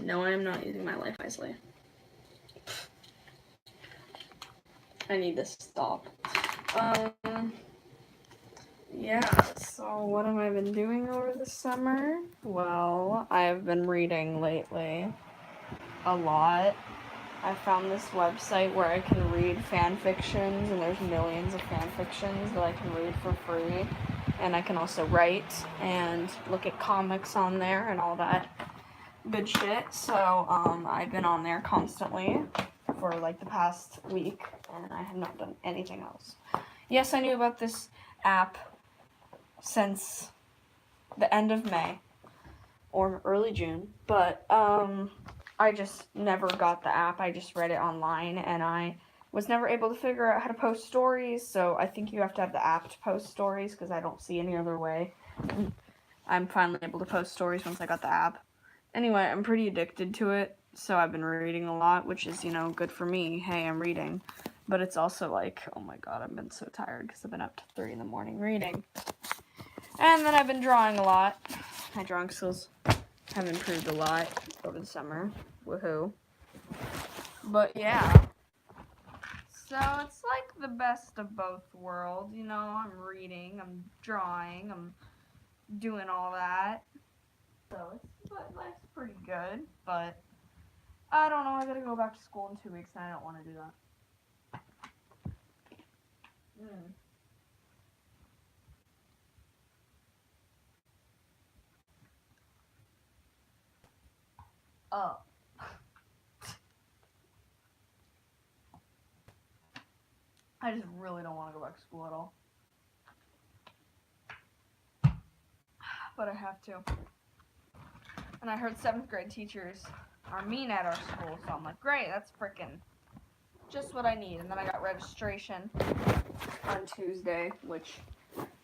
No, I am not using my life wisely. I need to stop. Yeah, so what have I been doing over the summer? Well, I have been reading lately a lot. I found this website where I can read fan fictions, and there's millions of fan fictions that I can read for free. And I can also write and look at comics on there and all that good shit. So, I've been on there constantly for like the past week, and I have not done anything else. Yes, I knew about this app since the end of May or early June, but I just never got the app. I just read it online, and I was never able to figure out how to post stories, so I think you have to have the app to post stories, because I don't see any other way. I'm finally able to post stories once I got the app. Anyway, I'm pretty addicted to it, so I've been reading a lot, which is, good for me. Hey, I'm reading. But it's also like, oh my god, I've been so tired, because I've been up to 3 in the morning reading. And then I've been drawing a lot. My drawing skills have improved a lot over the summer. Woohoo. But yeah. So it's like the best of both worlds, I'm reading, I'm drawing, I'm doing all that. So life's pretty good, but I don't know, I gotta go back to school in 2 weeks and I don't want to do that. Oh. I just really don't want to go back to school at all. But I have to. And I heard 7th grade teachers are mean at our school, so I'm like, great, that's freaking just what I need. And then I got registration on Tuesday, which,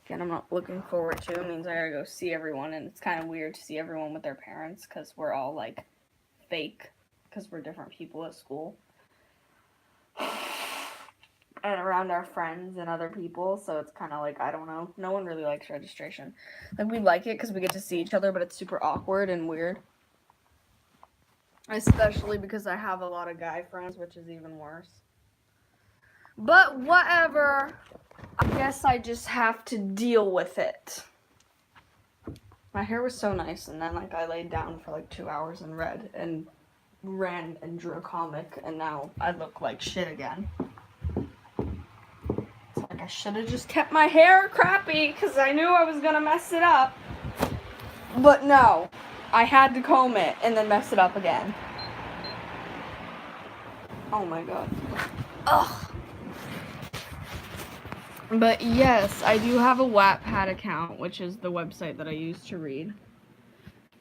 again, I'm not looking forward to. It means I gotta go see everyone, and it's kind of weird to see everyone with their parents, because we're all, like, fake, because we're different people at school. And around our friends and other people, so it's kind of like, I don't know, no one really likes registration. Like, we like it because we get to see each other, but it's super awkward and weird. Especially because I have a lot of guy friends, which is even worse. But whatever, I guess I just have to deal with it. My hair was so nice, and then, like, I laid down for, like, 2 hours and read, and ran and drew a comic, and now I look like shit again. I should have just kept my hair crappy because I knew I was going to mess it up. But no, I had to comb it and then mess it up again. Oh my god. Ugh. But yes, I do have a Wattpad account, which is the website that I use to read.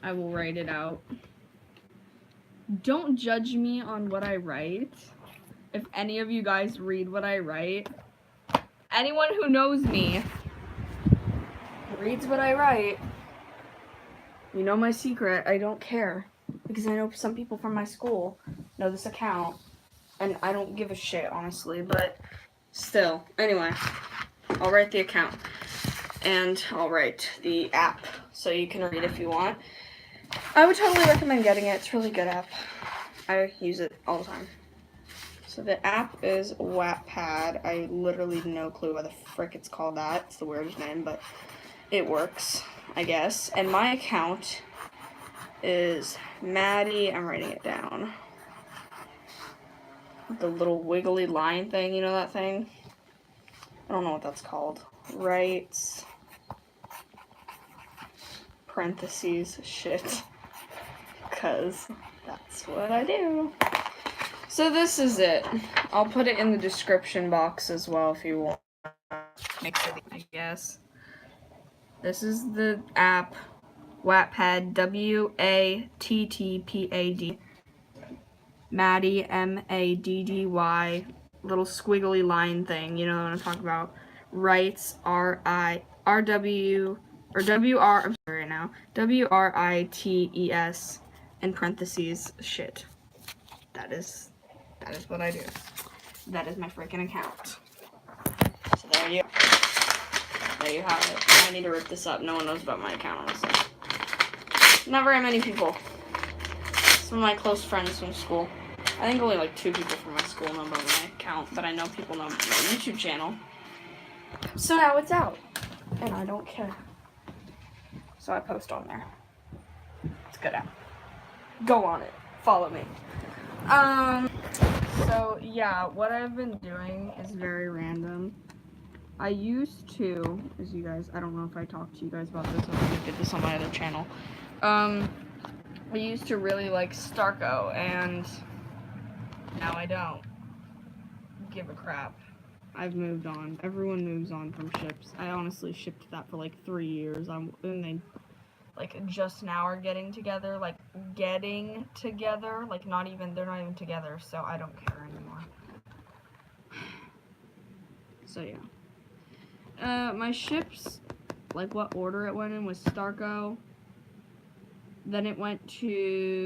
I will write it out. Don't judge me on what I write. If any of you guys read what I write, anyone who knows me reads what I write, you know my secret, I don't care. Because I know some people from my school know this account, and I don't give a shit, honestly, but still. Anyway, I'll write the account, and I'll write the app, so you can read if you want. I would totally recommend getting it. It's a really good app. I use it all the time. So the app is Wattpad. I literally have no clue why the frick it's called that. It's the weirdest name, but it works, I guess. And my account is Maddie. I'm writing it down. The little wiggly line thing, you know that thing? I don't know what that's called. Writes, parentheses, shit. Because that's what I do. So this is it. I'll put it in the description box as well if you want. Mix it, I guess. This is the app, Wattpad, Wattpad, Maddie, Maddy, little squiggly line thing, you know what I'm talking about. Writes, R-I-R-W, or W-R, I'm sorry right now, W-R-I-T-E-S, in parentheses, shit. That is what I do. That is my freaking account. So there you have it. I need to rip this up. No one knows about my account, honestly. Not very many people. some of my close friends from school. I think only like 2 people from my school know about my account, but I know people know my YouTube channel. So now it's out, and I don't care. So I post on there. It's a good app. Go on it. Follow me. So yeah, what I've been doing is very random. I used to, as you guys, I don't know if I talked to you guys about this, I did this on my other channel. I used to really like Starco, and now I don't give a crap. I've moved on. Everyone moves on from ships. I honestly shipped that for like 3 years. And they like just now are getting together. Like not even, they're not even together, so I don't care anymore. So yeah. My ships, like what order it went in was Starco. Then it went to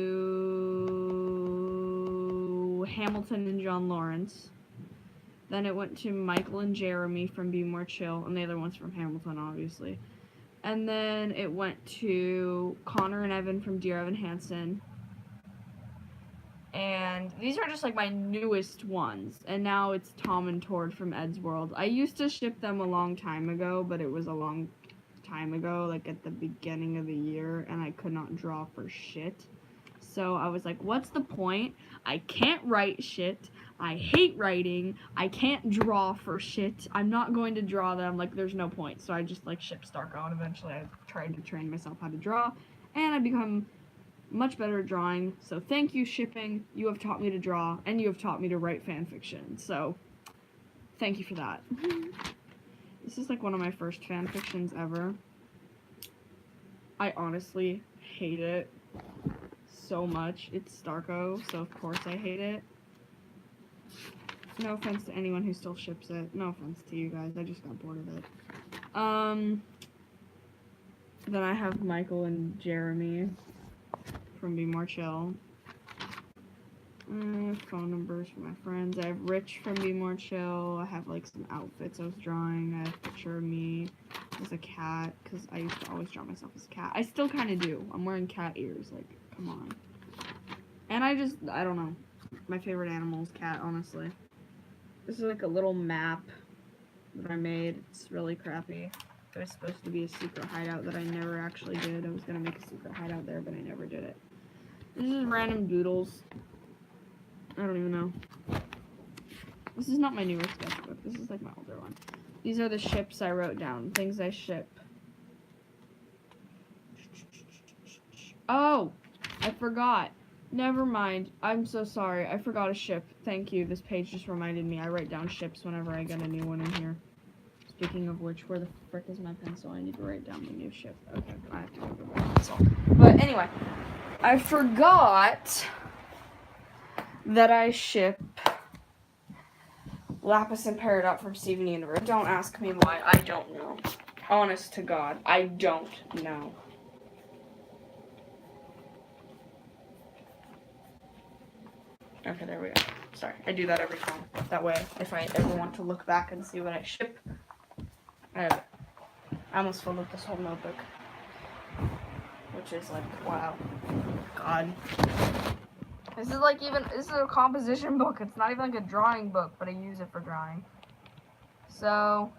Hamilton and John Lawrence. Then it went to Michael and Jeremy from Be More Chill, and the other one's from Hamilton, obviously. And then it went to Connor and Evan from Dear Evan Hansen. And these are just like my newest ones. And now it's Tom and Tord from Ed's World. I used to ship them a long time ago, but it was a long time ago, like at the beginning of the year, and I could not draw for shit. So I was like, what's the point? I can't write shit. I hate writing. I can't draw for shit. I'm not going to draw them. Like, there's no point. So I just, like, shipped Starco, and eventually I tried to train myself how to draw, and I become much better at drawing. So thank you, shipping. You have taught me to draw, and you have taught me to write fan fiction. So thank you for that. This is, like, one of my first fan fictions ever. I honestly hate it so much. It's Starco, so of course I hate it. No offense to anyone who still ships it. No offense to you guys. I just got bored of it. Then I have Michael and Jeremy from Be More Chill. Phone numbers for my friends. I have Rich from Be More Chill. I have like some outfits I was drawing. I have a picture of me as a cat, because I used to always draw myself as a cat. I still kind of do. I'm wearing cat ears. Like, come on. And I don't know. My favorite animal is cat, honestly. This is like a little map that I made. It's really crappy. It was supposed to be a secret hideout that I never actually did. I was going to make a secret hideout there, but I never did it. This is random doodles. I don't even know. This is not my newer sketchbook. This is like my older one. These are the ships I wrote down. Things I ship. Oh! I forgot. Never mind. I'm so sorry. I forgot a ship. Thank you. This page just reminded me. I write down ships whenever I get a new one in here. Speaking of which, where the frick is my pencil? I need to write down the new ship. Okay, I have to go get my pencil. But anyway, I forgot that I ship Lapis and Peridot from Steven Universe. Don't ask me why. I don't know. Honest to God, I don't know. Okay, there we go. Sorry, I do that every time. That way, if I ever want to look back and see what I ship, I have it. I almost filled up this whole notebook. Which is like, wow. God. This is a composition book. It's not even like a drawing book, but I use it for drawing. So,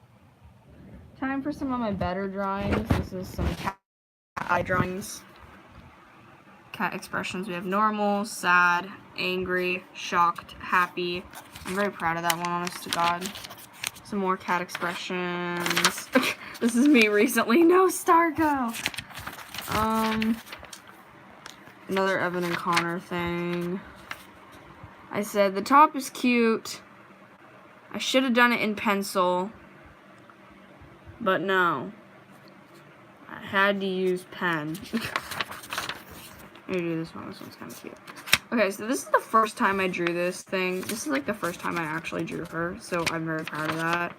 time for some of my better drawings. This is some cat eye drawings. Cat expressions. We have normal, sad, angry, shocked, happy. I'm very proud of that one, honest to God. Some more cat expressions. This is me recently. No, Starco! Another Evan and Connor thing. I said, the top is cute. I should have done it in pencil. But no. I had to use pen. Let me do this one. This one's kind of cute. Okay, so this is the first time I drew this thing. This is like the first time I actually drew her, so I'm very proud of that.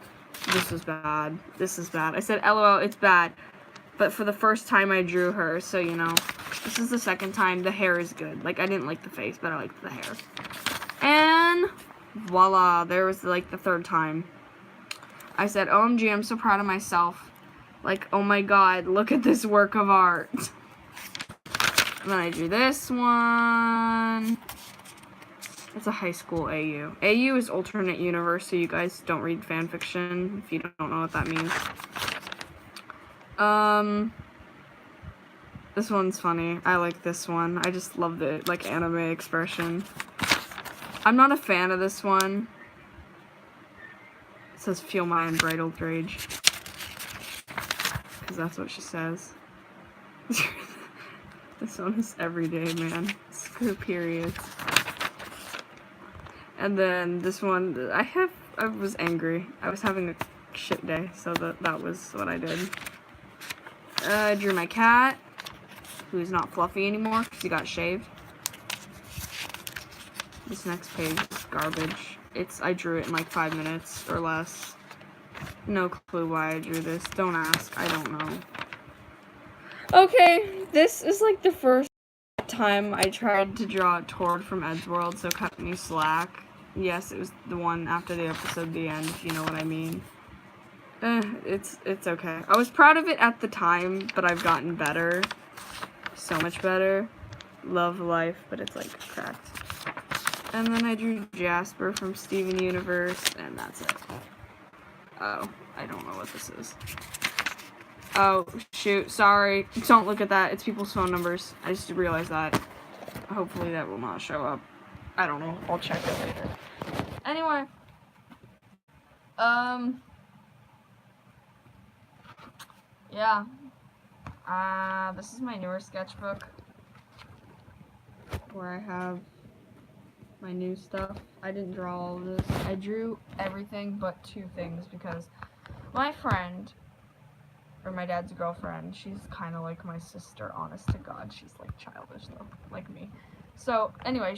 This was bad. This is bad. I said, LOL, it's bad. But for the first time I drew her, so you know. This is the second time. The hair is good. Like, I didn't like the face, but I liked the hair. And voila, there was like the third time. I said, OMG, I'm so proud of myself. Like, oh my God, look at this work of art. And then I drew this one. It's a high school AU. AU is alternate universe, so you guys don't read fan fiction if you don't know what that means. This one's funny. I like this one. I just love the, like, anime expression. I'm not a fan of this one. It says, feel my unbridled rage. Because that's what she says. This one is everyday, man. Screw periods. And then this one, I was angry. I was having a shit day, so that was what I did. I drew my cat, who's not fluffy anymore because he got shaved. This next page is garbage. I drew it in like 5 minutes or less. No clue why I drew this. Don't ask. I don't know. Okay, this is like the first time I tried to draw Tord from Eddsworld, so cut me slack. Yes, it was the one after the episode, the end, if you know what I mean. It's okay. I was proud of it at the time, but I've gotten better. So much better. Love life, but it's like cracked. And then I drew Jasper from Steven Universe, and that's it. Oh, I don't know what this is. Oh, shoot, sorry. Don't look at that. It's people's phone numbers. I just realized that. Hopefully that will not show up. I don't know. I'll check it later. Anyway. Yeah. This is my newer sketchbook. Where I have my new stuff. I didn't draw all of this. I drew everything but 2 things because my friend, or my dad's girlfriend, she's kind of like my sister, honest to God. She's like childish though, like me. So anyway,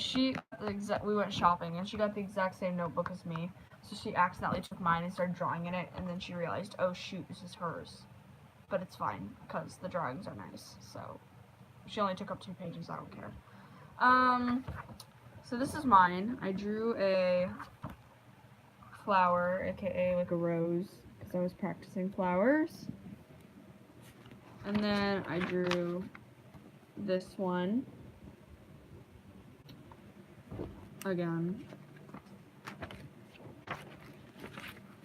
we went shopping and she got the exact same notebook as me. So she accidentally took mine and started drawing in it, and then she realized, oh shoot, this is hers. But it's fine because the drawings are nice. So she only took up 2 pages. I don't care. So this is mine. I drew a flower, aka like a rose, because I was practicing flowers. And then I drew this one. Again.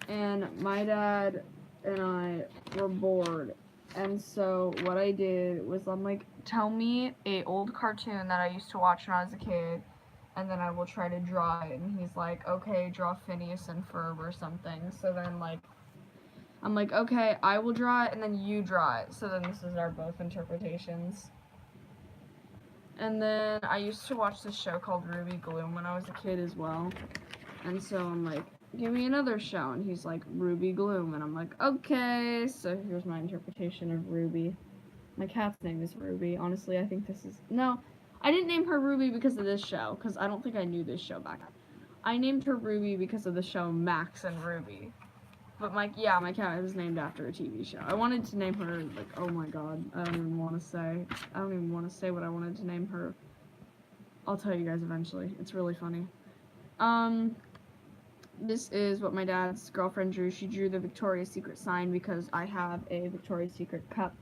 And my dad and I were bored. And so what I did was I'm like, tell me a old cartoon that I used to watch when I was a kid, and then I will try to draw it. And he's like, okay, draw Phineas and Ferb or something. So then like, I'm like, okay, I will draw it and then you draw it. So then this is our both interpretations. And then I used to watch this show called Ruby Gloom when I was a kid as well. And so I'm like, give me another show. And he's like, Ruby Gloom. And I'm like, okay. So here's my interpretation of Ruby. My cat's name is Ruby. Honestly, I think this is... No, I didn't name her Ruby because of this show, because I don't think I knew this show back then. I named her Ruby because of the show Max and Ruby. But my cat was named after a TV show. I wanted to name her, like, oh my god, I don't even want to say what I wanted to name her. I'll tell you guys eventually. It's really funny. This is what my dad's girlfriend drew. She drew the Victoria's Secret sign because I have a Victoria's Secret cup.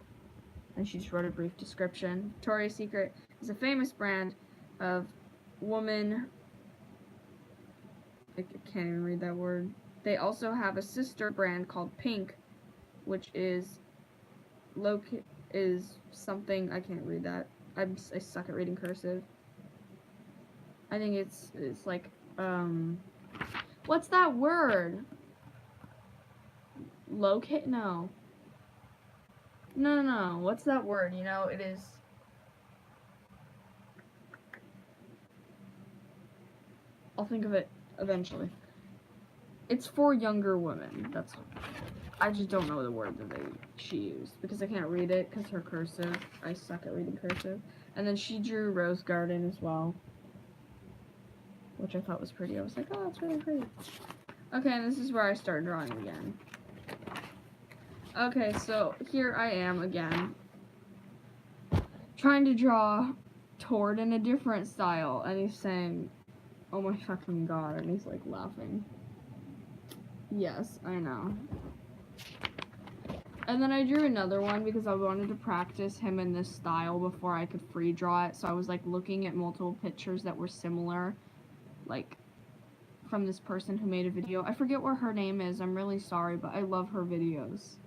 And she just wrote a brief description. Victoria's Secret is a famous brand of woman... I can't even read that word. They also have a sister brand called Pink, which is something... I can't read that. I suck at reading cursive. I think it's like, what's that word? Locate? No. No. What's that word? You know, it is... I'll think of it eventually. It's for younger women. That's... I just don't know the word that she used because I can't read it because her cursive. I suck at reading cursive. And then she drew Rose Garden as well, which I thought was pretty. I was like, oh, that's really pretty. Okay, and this is where I start drawing again. Okay, so here I am again, trying to draw Tord in a different style, and he's saying, oh my fucking god, and he's like laughing. Yes, I know. And then I drew another one because I wanted to practice him in this style before I could free draw it. So I was like looking at multiple pictures that were similar, like from this person who made a video. I forget what her name is. I'm really sorry, but I love her videos.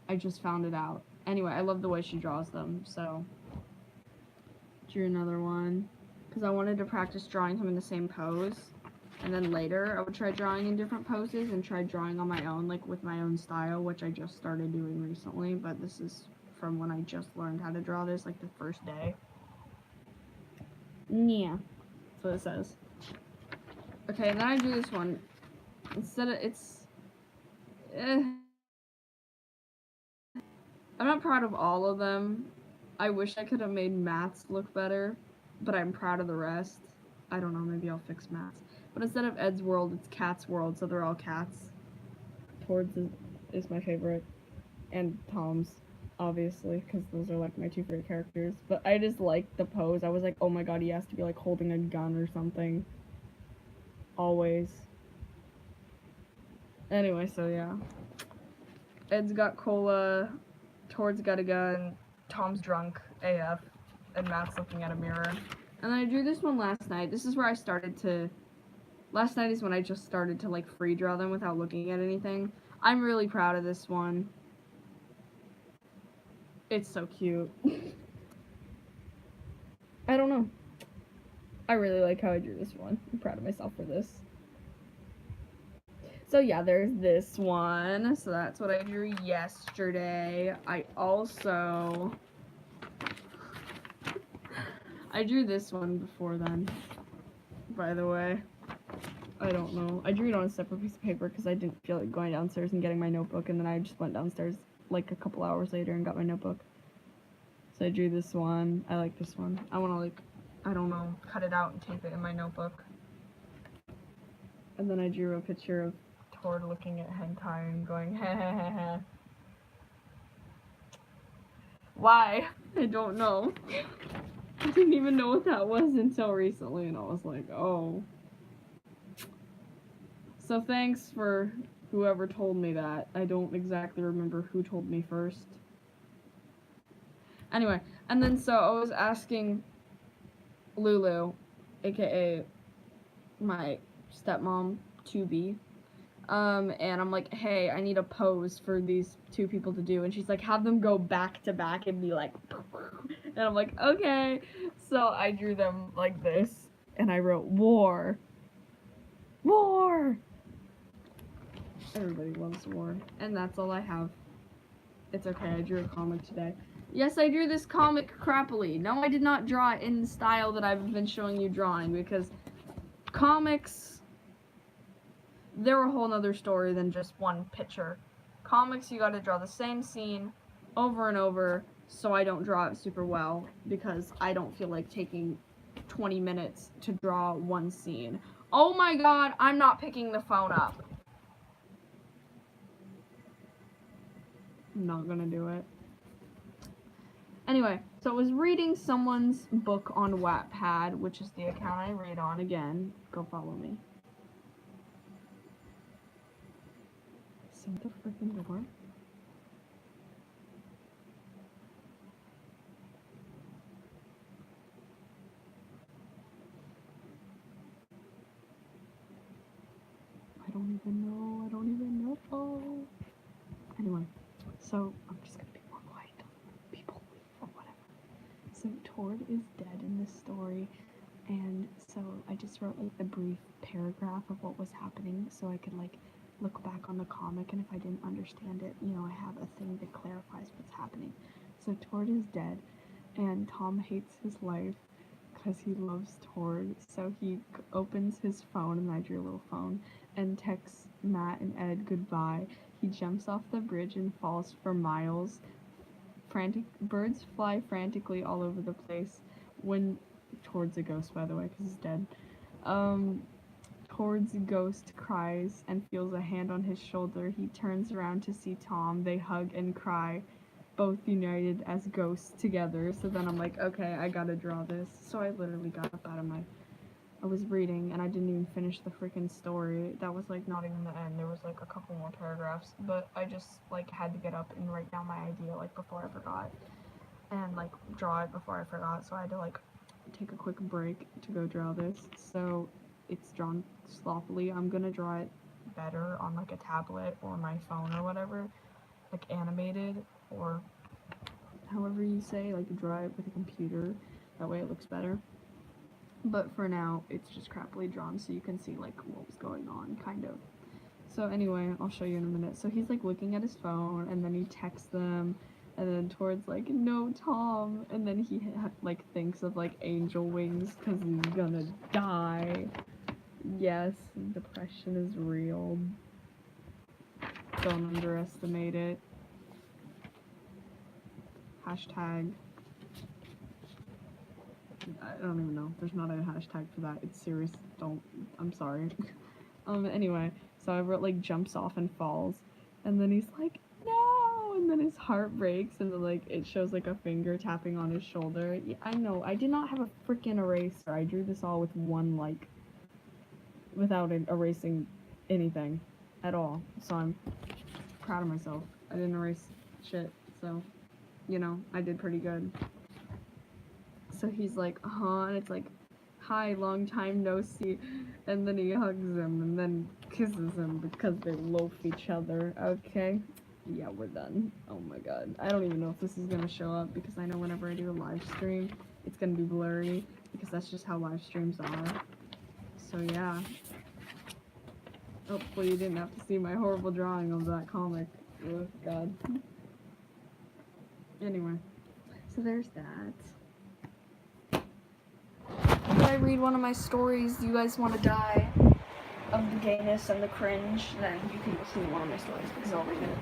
I just found it out. Anyway, I love the way she draws them, so drew another one because I wanted to practice drawing him in the same pose. And then later, I would try drawing in different poses and try drawing on my own, like with my own style, which I just started doing recently, but this is from when I just learned how to draw this, like the first day. Yeah, that's what it says. Okay, and then I drew this one. Instead of, I'm not proud of all of them. I wish I could have made Matt's look better, but I'm proud of the rest. I don't know, maybe I'll fix Matt's. But instead of Ed's world, it's Cat's world, so they're all cats. Towards is my favorite. And Tom's, obviously, because those are, like, my two favorite characters. But I just liked the pose. I was like, oh my god, he has to be, like, holding a gun or something. Always. Anyway, so yeah. Ed's got cola, Tord's got a gun, Tom's drunk AF, and Matt's looking at a mirror. And then I drew this one last night. This is where I started to... Last night is when I just started to, like, free draw them without looking at anything. I'm really proud of this one. It's so cute. I don't know. I really like how I drew this one. I'm proud of myself for this. So yeah, there's this one. So that's what I drew yesterday. I drew this one before then, by the way. I don't know. I drew it on a separate piece of paper because I didn't feel like going downstairs and getting my notebook, and then I just went downstairs like a couple hours later and got my notebook. So I drew this one. I like this one. I want to, like, I don't know, cut it out and tape it in my notebook. And then I drew a picture of Tord looking at hentai and going, heh heh heh heh. Why? I don't know. I didn't even know what that was until recently, and I was like, oh. So thanks for whoever told me that. I don't exactly remember who told me first. Anyway, and then so I was asking Lulu, aka my stepmom, to be, and I'm like, hey, I need a pose for these two people to do, and she's like, have them go back to back and be like, and I'm like, okay. So I drew them like this, and I wrote war. War! Everybody loves war. And that's all I have. It's okay, I drew a comic today. Yes, I drew this comic crappily. No, I did not draw it in the style that I've been showing you drawing, because comics, they're a whole nother story than just one picture. Comics, you gotta draw the same scene over and over, so I don't draw it super well, because I don't feel like taking 20 minutes to draw one scene. Oh my god, I'm not picking the phone up. I'm not gonna do it. Anyway, so I was reading someone's book on Wattpad, which is the account I read on. Again, go follow me. So the freaking door. I don't even know. Oh. Anyway, so I'm just gonna be more quiet till people leave or whatever. So Tord is dead in this story, and so I just wrote like the brief paragraph of what was happening so I could like look back on the comic, and if I didn't understand it, you know, I have a thing that clarifies what's happening. So Tord is dead, and Tom hates his life because he loves Tord, so he opens his phone, and I drew a little phone, and texts Matt and Ed goodbye. He jumps off the bridge and falls for miles. Birds fly frantically all over the place. When Tord's a ghost, by the way, because he's dead. Tord's ghost cries and feels a hand on his shoulder. He turns around to see Tom. They hug and cry, both united as ghosts together. So then I'm like, okay, I gotta draw this. So I literally got up out of my I was reading and I didn't even finish the freaking story. That was like not even the end. There was like a couple more paragraphs, but I just like had to get up and write down my idea like before I forgot, and like draw it before I forgot. So I had to like take a quick break to go draw this. So it's drawn sloppily. I'm gonna draw it better on like a tablet or my phone or whatever, like animated or however you say, like draw it with a computer. That way it looks better. But for now, it's just crappily drawn, so you can see like what was going on, kind of. So anyway, I'll show you in a minute. So he's like looking at his phone, and then he texts them, and then towards like, no, Tom, and then he like thinks of like angel wings because he's gonna die. Yes, depression is real. Don't underestimate it. Hashtag. I don't even know. There's not a hashtag for that. It's serious. Don't. I'm sorry. Anyway, so I wrote like jumps off and falls, and then he's like, no, and then his heart breaks, and then like it shows like a finger tapping on his shoulder. Yeah, I know. I did not have a freaking eraser. I drew this all with one like, without erasing anything at all. So I'm proud of myself. I didn't erase shit. So, you know, I did pretty good. So he's like, and it's like, hi, long time no see, and then he hugs him and then kisses him because they loaf each other. Okay, yeah, we're done. Oh my god, I don't even know if this is gonna show up because I know whenever I do a live stream, it's gonna be blurry because that's just how live streams are. So yeah, hopefully you didn't have to see my horrible drawing of that comic. Oh god. Anyway, so there's that. If I read one of my stories, you guys want to die of the gayness and the cringe, then you can listen to one of my stories because I'll read it.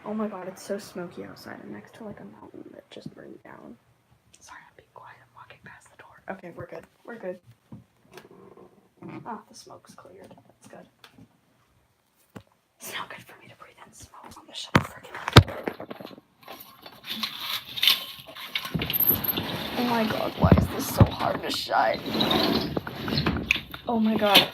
Oh my god, it's so smoky outside. I'm next to like a mountain that just burned down. Sorry, I'm being quiet. I'm walking past the door. Okay, we're good. We're good. Ah, the smoke's cleared. That's good. It's not good for me to breathe in smoke. I'm gonna shut the freaking up. Oh my god, why is this so hard to shut? Oh my god.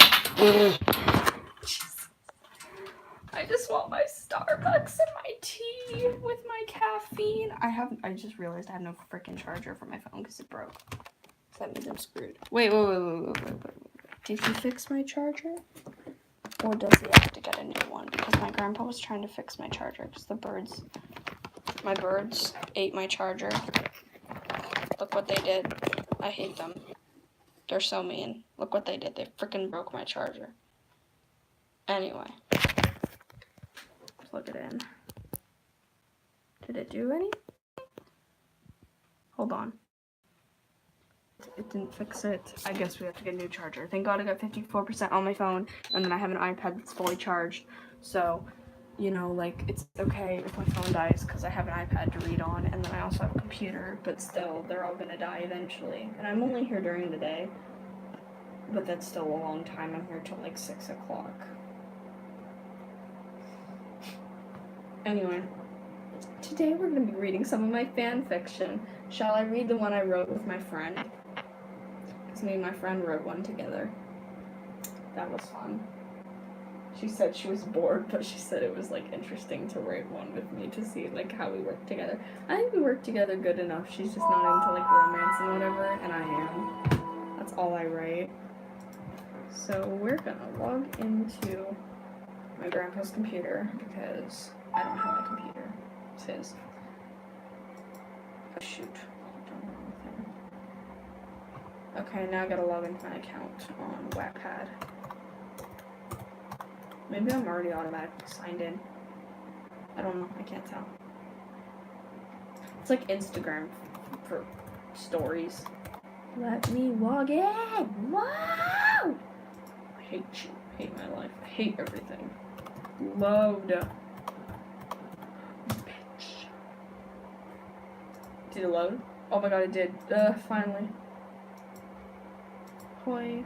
I just want my Starbucks and my tea with my caffeine. I just realized I have no freaking charger for my phone because it broke. So that means I'm screwed. Wait. Did he fix my charger? Or does he have to get a new one? Because my grandpa was trying to fix my charger because my birds ate my charger. Look what they did. I hate them. They're so mean. Look what they did. They freaking broke my charger. Anyway. Plug it in. Did it do anything? Hold on. It didn't fix it. I guess we have to get a new charger. Thank God I got 54% on my phone, and then I have an iPad that's fully charged. So, you know, like, it's okay if my phone dies because I have an iPad to read on, and then I also have a computer, but still, they're all gonna die eventually. And I'm only here during the day, but that's still a long time. I'm here till like 6 o'clock. Anyway, today we're going to be reading some of my fan fiction. Shall I read the one I wrote with my friend? Because me and my friend wrote one together. That was fun. She said she was bored, but she said it was like interesting to write one with me to see like how we work together. I think we work together good enough. She's just not into like romance and whatever, and I am. That's all I write. So we're gonna log into my grandpa's computer because I don't have my computer. It's his. Oh shoot. Okay, now I gotta log into my account on Wattpad. Maybe I'm already automatically signed in. I don't know, I can't tell. It's like Instagram for stories. Let me log in! Wow! I hate you. I hate my life. I hate everything. Load. Bitch. Did it load? Oh my god, it did. Finally. Hoi.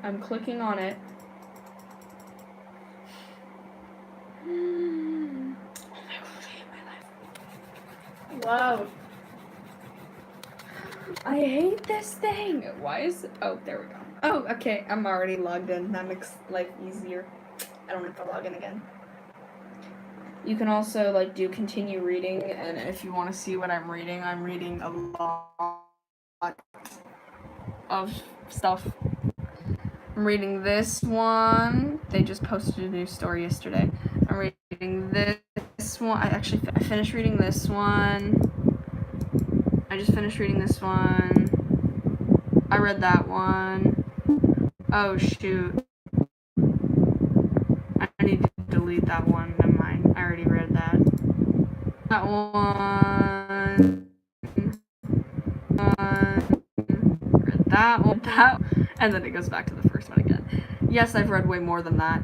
I'm clicking on it. Oh my god, I hate my life. Load. I hate this thing. Why is it? Oh, there we go. Oh, okay. I'm already logged in. That makes life easier. I don't have to log in again. You can also like do continue reading, and if you want to see what I'm reading a lot of stuff. I'm reading this one. They just posted a new story yesterday. I'm reading this one. I finished reading this one. I just finished reading this one. I read that one. Oh shoot. I need to delete that one. Never mind. I already read that. That one. Read that one. And then it goes back to the first one again. Yes, I've read way more than that.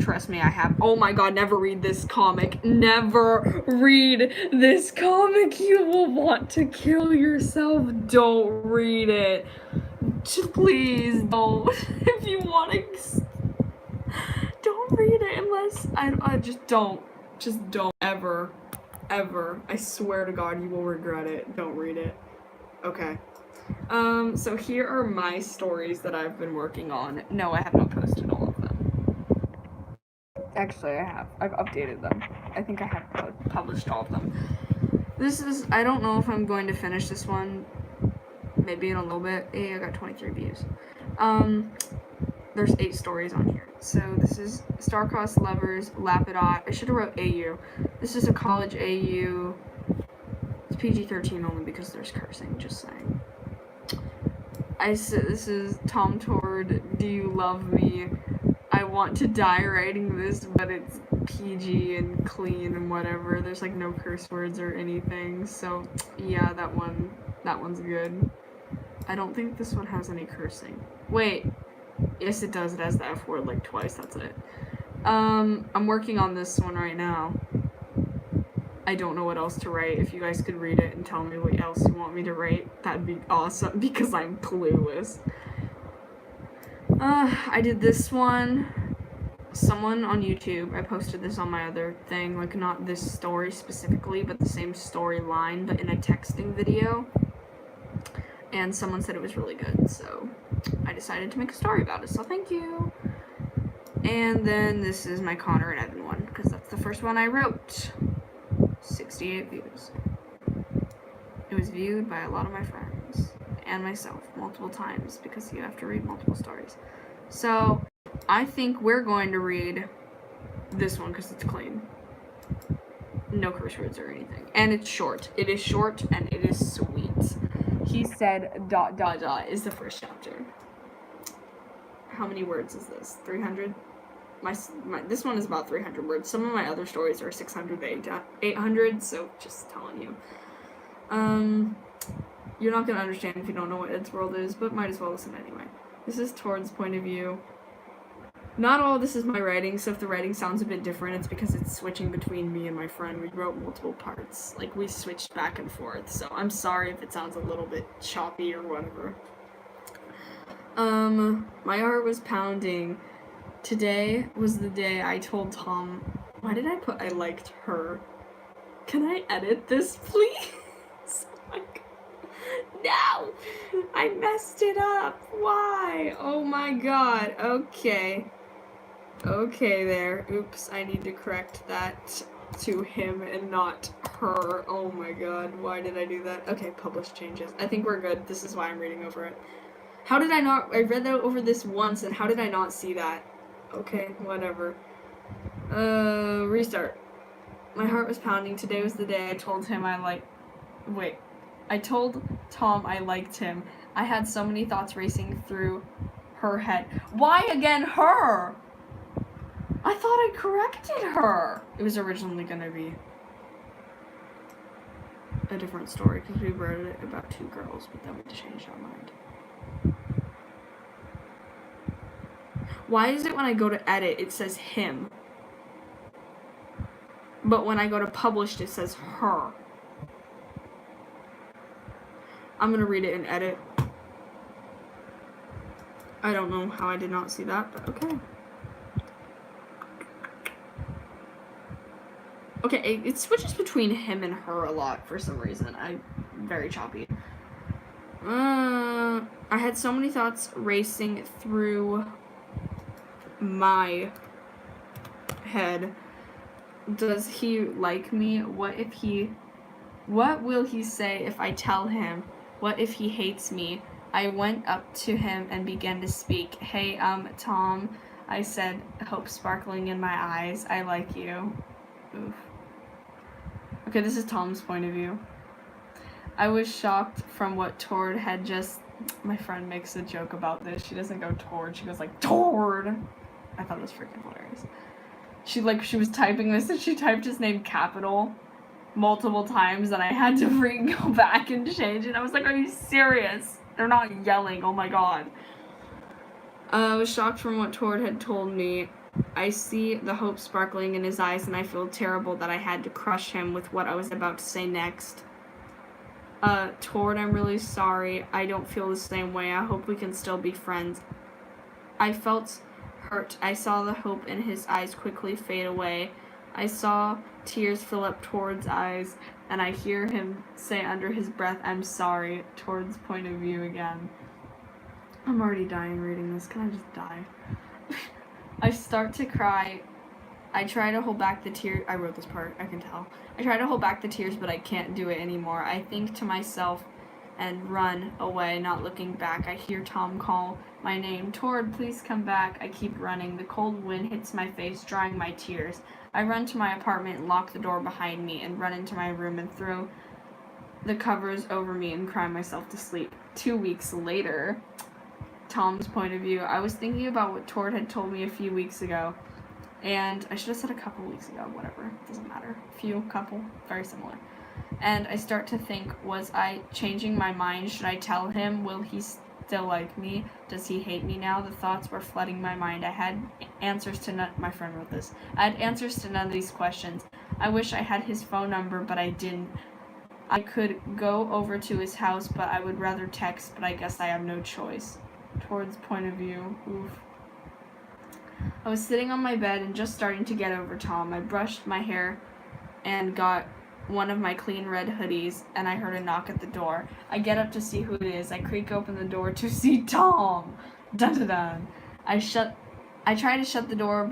Trust me, I have. Oh my god, never read this comic. Never read this comic. You will want to kill yourself. Don't read it. Please don't. If you want to, don't read it unless I just don't. Just don't ever. I swear to God, you will regret it. Don't read it. Okay. So here are my stories that I've been working on. No, I have not posted all of them. Actually, I have. I've updated them. I think I have published all of them. I don't know if I'm going to finish this one. Maybe in a little bit. Hey, I got 23 views. There's 8 stories on here. So this is Star-Crossed Lovers, Lapidot. I should have wrote AU. This is a college AU. It's PG-13 only because there's cursing, just saying. This is Tom Tord, Do You Love Me? I want to die writing this, but it's PG and clean and whatever. There's like no curse words or anything. So yeah, that one's good. I don't think this one has any cursing. Wait. Yes, it does. It has the F word like twice. That's it. I'm working on this one right now. I don't know what else to write. If you guys could read it and tell me what else you want me to write, that'd be awesome because I'm clueless. I did this one. Someone on YouTube, I posted this on my other thing, like not this story specifically, but the same storyline, but in a texting video. And someone said it was really good, so I decided to make a story about it, so thank you. And then this is my Connor and Evan one, because that's the first one I wrote. 68 views. It was viewed by a lot of my friends and myself multiple times because you have to read multiple stories. So I think we're going to read this one because it's clean. No curse words or anything. And it's short. It is short and it is sweet. He said ... is the first chapter. How many words is this? 300? This one is about 300 words. Some of my other stories are 600 to 800, so just telling you. You're not going to understand if you don't know what Eddsworld is, but might as well listen anyway. This is Tord's point of view. Not all of this is my writing, so if the writing sounds a bit different, it's because it's switching between me and my friend. We wrote multiple parts. Like, we switched back and forth, so I'm sorry if it sounds a little bit choppy or whatever. My heart was pounding. Today was the day I told Tom, why did I put I liked her? Can I edit this, please? Oh my god. No! I messed it up. Why? Oh my god. Okay. Okay there. Oops, I need to correct that to him and not her. Oh my god. Why did I do that? Okay, publish changes. I think we're good. This is why I'm reading over it. How did I not? I read that over this once, and how did I not see that? Okay, whatever. Restart. My heart was pounding. Today was the day I told him I told Tom I liked him. I had so many thoughts racing through her head. Why again her? I thought I corrected her. It was originally gonna be a different story because we wrote it about 2 girls, but then we changed our mind. Why is it when I go to edit, it says him? But when I go to published, it says her. I'm gonna read it and edit. I don't know how I did not see that, but okay. Okay, it switches between him and her a lot for some reason. Very choppy. I had so many thoughts racing through my head. Does he like me? What will he say if I tell him? What if he hates me? I went up to him and began to speak. Hey, Tom, I said, hope sparkling in my eyes. I like you. Oof. Okay, this is Tom's point of view. I was shocked from what Tord had just... My friend makes a joke about this. She doesn't go Tord, she goes like, Tord! I thought it was freaking hilarious. She was typing this and she typed his name capital multiple times and I had to go back and change it. I was like, are you serious? They're not yelling, oh my god. I was shocked from what Tord had told me. I see the hope sparkling in his eyes and I feel terrible that I had to crush him with what I was about to say next. Tord, I'm really sorry. I don't feel the same way. I hope we can still be friends. I felt hurt. I saw the hope in his eyes quickly fade away. I saw tears fill up Tord's eyes, and I hear him say under his breath, I'm sorry. Tord's point of view again. I'm already dying reading this. Can I just die? I start to cry. I try to hold back the tears. I wrote this part, I can tell. I try to hold back the tears, but I can't do it anymore. I think to myself and run away, not looking back. I hear Tom call my name. Tord, please come back. I keep running. The cold wind hits my face, drying my tears. I run to my apartment and lock the door behind me and run into my room and throw the covers over me and cry myself to sleep. 2 weeks later, Tom's point of view. I was thinking about what Tord had told me a few weeks ago. And I should have said a couple weeks ago, whatever, doesn't matter. Couple, very similar. And I start to think, was I changing my mind? Should I tell him? Will he still like me? Does he hate me now? The thoughts were flooding my mind. I had answers to none. My friend wrote this. I had answers to none of these questions. I wish I had his phone number, but I didn't. I could go over to his house, but I would rather text, but I guess I have no choice. Tord's point of view. Oof. I was sitting on my bed and just starting to get over Tom. I brushed my hair and got one of my clean red hoodies, and I heard a knock at the door. I get up to see who it is. I creak open the door to see Tom. Dun dun dun. I try to shut the door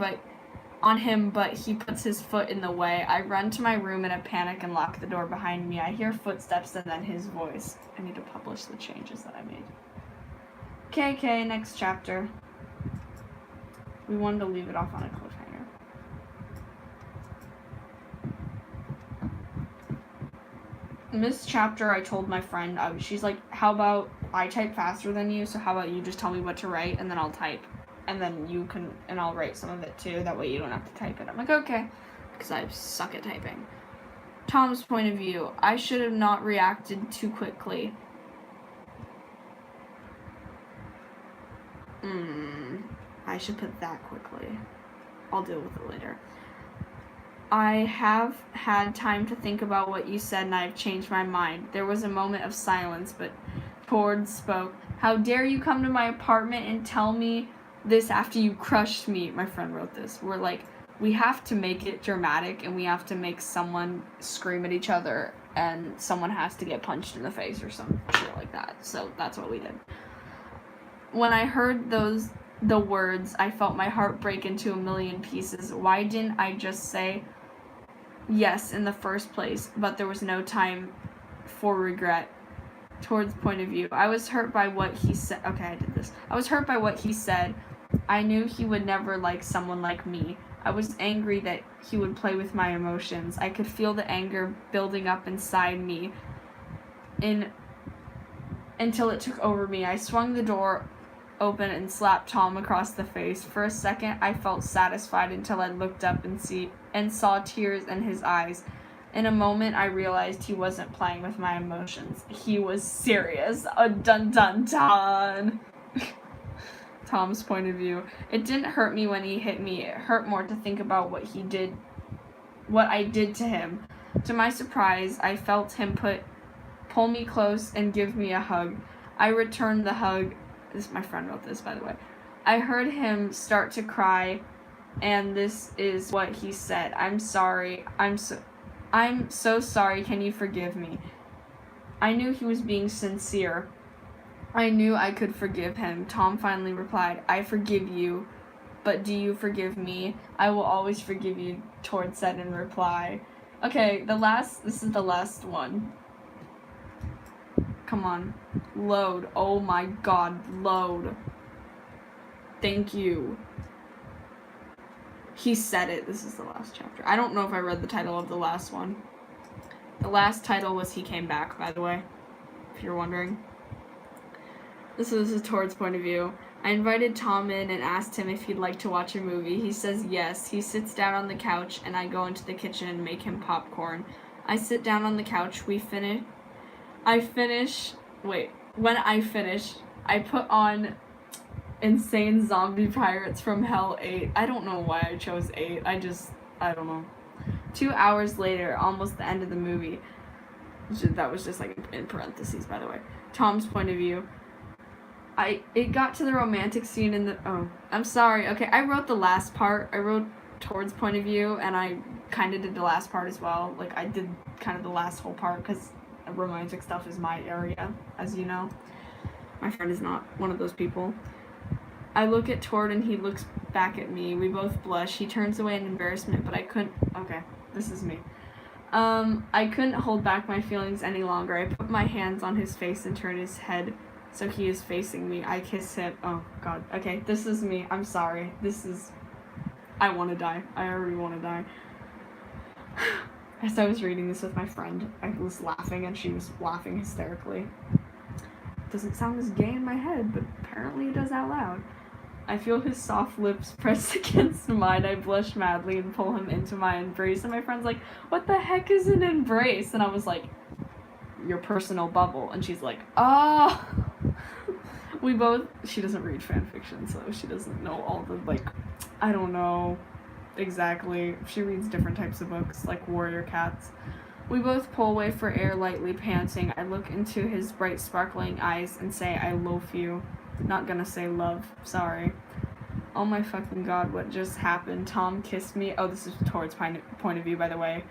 on him, but he puts his foot in the way. I run to my room in a panic and lock the door behind me. I hear footsteps and then his voice. I need to publish the changes that I made. KK, next chapter. We wanted to leave it off on a cliffhanger. In this chapter, I told my friend, she's like, how about I type faster than you, so how about you just tell me what to write, and then I'll type. And then you can, and I'll write some of it too, that way you don't have to type it. I'm like, okay, because I suck at typing. Tom's point of view. I should have not reacted too quickly. I should put that quickly. I'll deal with it later. I have had time to think about what you said and I've changed my mind. There was a moment of silence, but Tord spoke. How dare you come to my apartment and tell me this after you crushed me? My friend wrote this. We're like, we have to make it dramatic and we have to make someone scream at each other and someone has to get punched in the face or some shit like that. So that's what we did. When I heard the words, I felt my heart break into a million pieces. Why didn't I just say yes in the first place? But there was no time for regret. Tord's point of view. I was hurt by what he said. Okay, I did this. I was hurt by what he said. I knew he would never like someone like me. I was angry that he would play with my emotions. I could feel the anger building up inside me until it took over me. I swung the door open and slapped Tom across the face. For a second, I felt satisfied until I looked up and saw tears in his eyes. In a moment, I realized he wasn't playing with my emotions. He was serious. Dun dun dun. Tom's point of view. It didn't hurt me when he hit me. It hurt more to think about what I did to him. To my surprise, I felt him pull me close and give me a hug. I returned the hug. My friend wrote this, by the way. I heard him start to cry, and this is what he said. I'm sorry. I'm so sorry. Can you forgive me? I knew he was being sincere. I knew I could forgive him. Tom finally replied, I forgive you, but do you forgive me? I will always forgive you, Tord said in reply. Okay, this is the last one. Come on. Load. Oh my god, load. Thank you. He said it. This is the last chapter. I don't know if I read the title of the last one. The last title was He Came Back, by the way, if you're wondering. This is Tord's point of view. I invited Tom in and asked him if he'd like to watch a movie. He says yes. He sits down on the couch, and I go into the kitchen and make him popcorn. I sit down on the couch. When I finish, I put on Insane Zombie Pirates from Hell 8. I don't know why I chose 8. I don't know. 2 hours later, almost the end of the movie. That was just like in parentheses, by the way. Tom's point of view. It got to the romantic scene in the, I'm sorry. Okay, I wrote the last part. I wrote Tord's point of view, and I kind of did the last part as well. Like, I did kind of the last whole part, because romantic stuff is my area, as you know. My friend is not one of those people. I look at Tord, and he looks back at me. We both blush. He turns away in embarrassment, but I couldn't, okay, this is me. I couldn't hold back my feelings any longer. I put my hands on his face and turned his head so he is facing me. I kiss him. Oh, God. Okay, this is me. I'm sorry. I want to die. I already want to die. As I was reading this with my friend, I was laughing and she was laughing hysterically. Doesn't sound as gay in my head, but apparently it does out loud. I feel his soft lips pressed against mine. I blush madly and pull him into my embrace. And my friend's like, what the heck is an embrace? And I was like, your personal bubble. And she's like, oh. She doesn't read fan fiction, so she doesn't know all the, like, I don't know exactly. She reads different types of books, like Warrior Cats. We both pull away for air, lightly panting. I look into his bright, sparkling eyes and say, I loaf you. Not gonna say love. Sorry. Oh my fucking god, what just happened? Tom kissed me. Oh, this is Tord's point of view, by the way.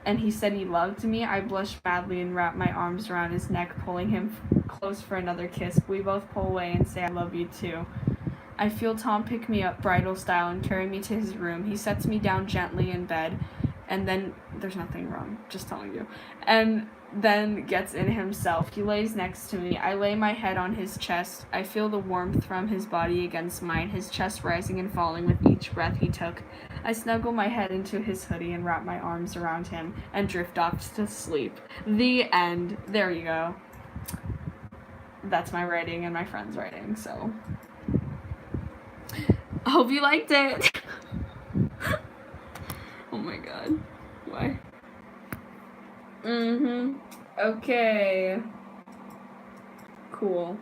And he said he loved me. I blushed badly and wrapped my arms around his neck, pulling him close for another kiss. We both pull away and say, I love you too. I feel Tom pick me up bridal style and carry me to his room. He sets me down gently in bed, and then, there's nothing wrong, just telling you, and then gets in himself. He lays next to me. I lay my head on his chest. I feel the warmth from his body against mine, his chest rising and falling with each breath he took. I snuggle my head into his hoodie and wrap my arms around him and drift off to sleep. The end. There you go. That's my writing and my friend's writing, so I hope you liked it. Oh my god. Why? Okay. Cool.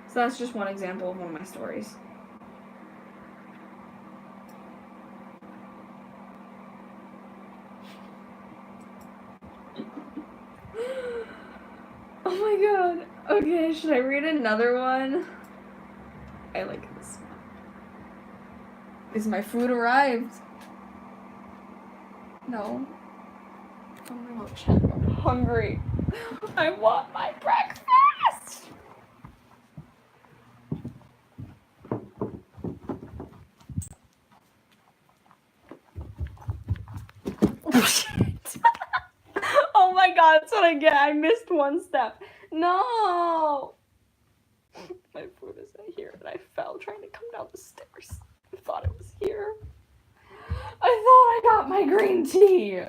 So that's just one example of one of my stories. Oh my god. Okay, should I read another one? I like this one. Is my food arrived? No. Oh my gosh, I'm hungry. I want my breakfast! Oh shit! Oh my god, that's what I get. I missed one step. No! My food isn't here, and I fell trying to come down the stairs. I thought it was here. I thought I got my green tea.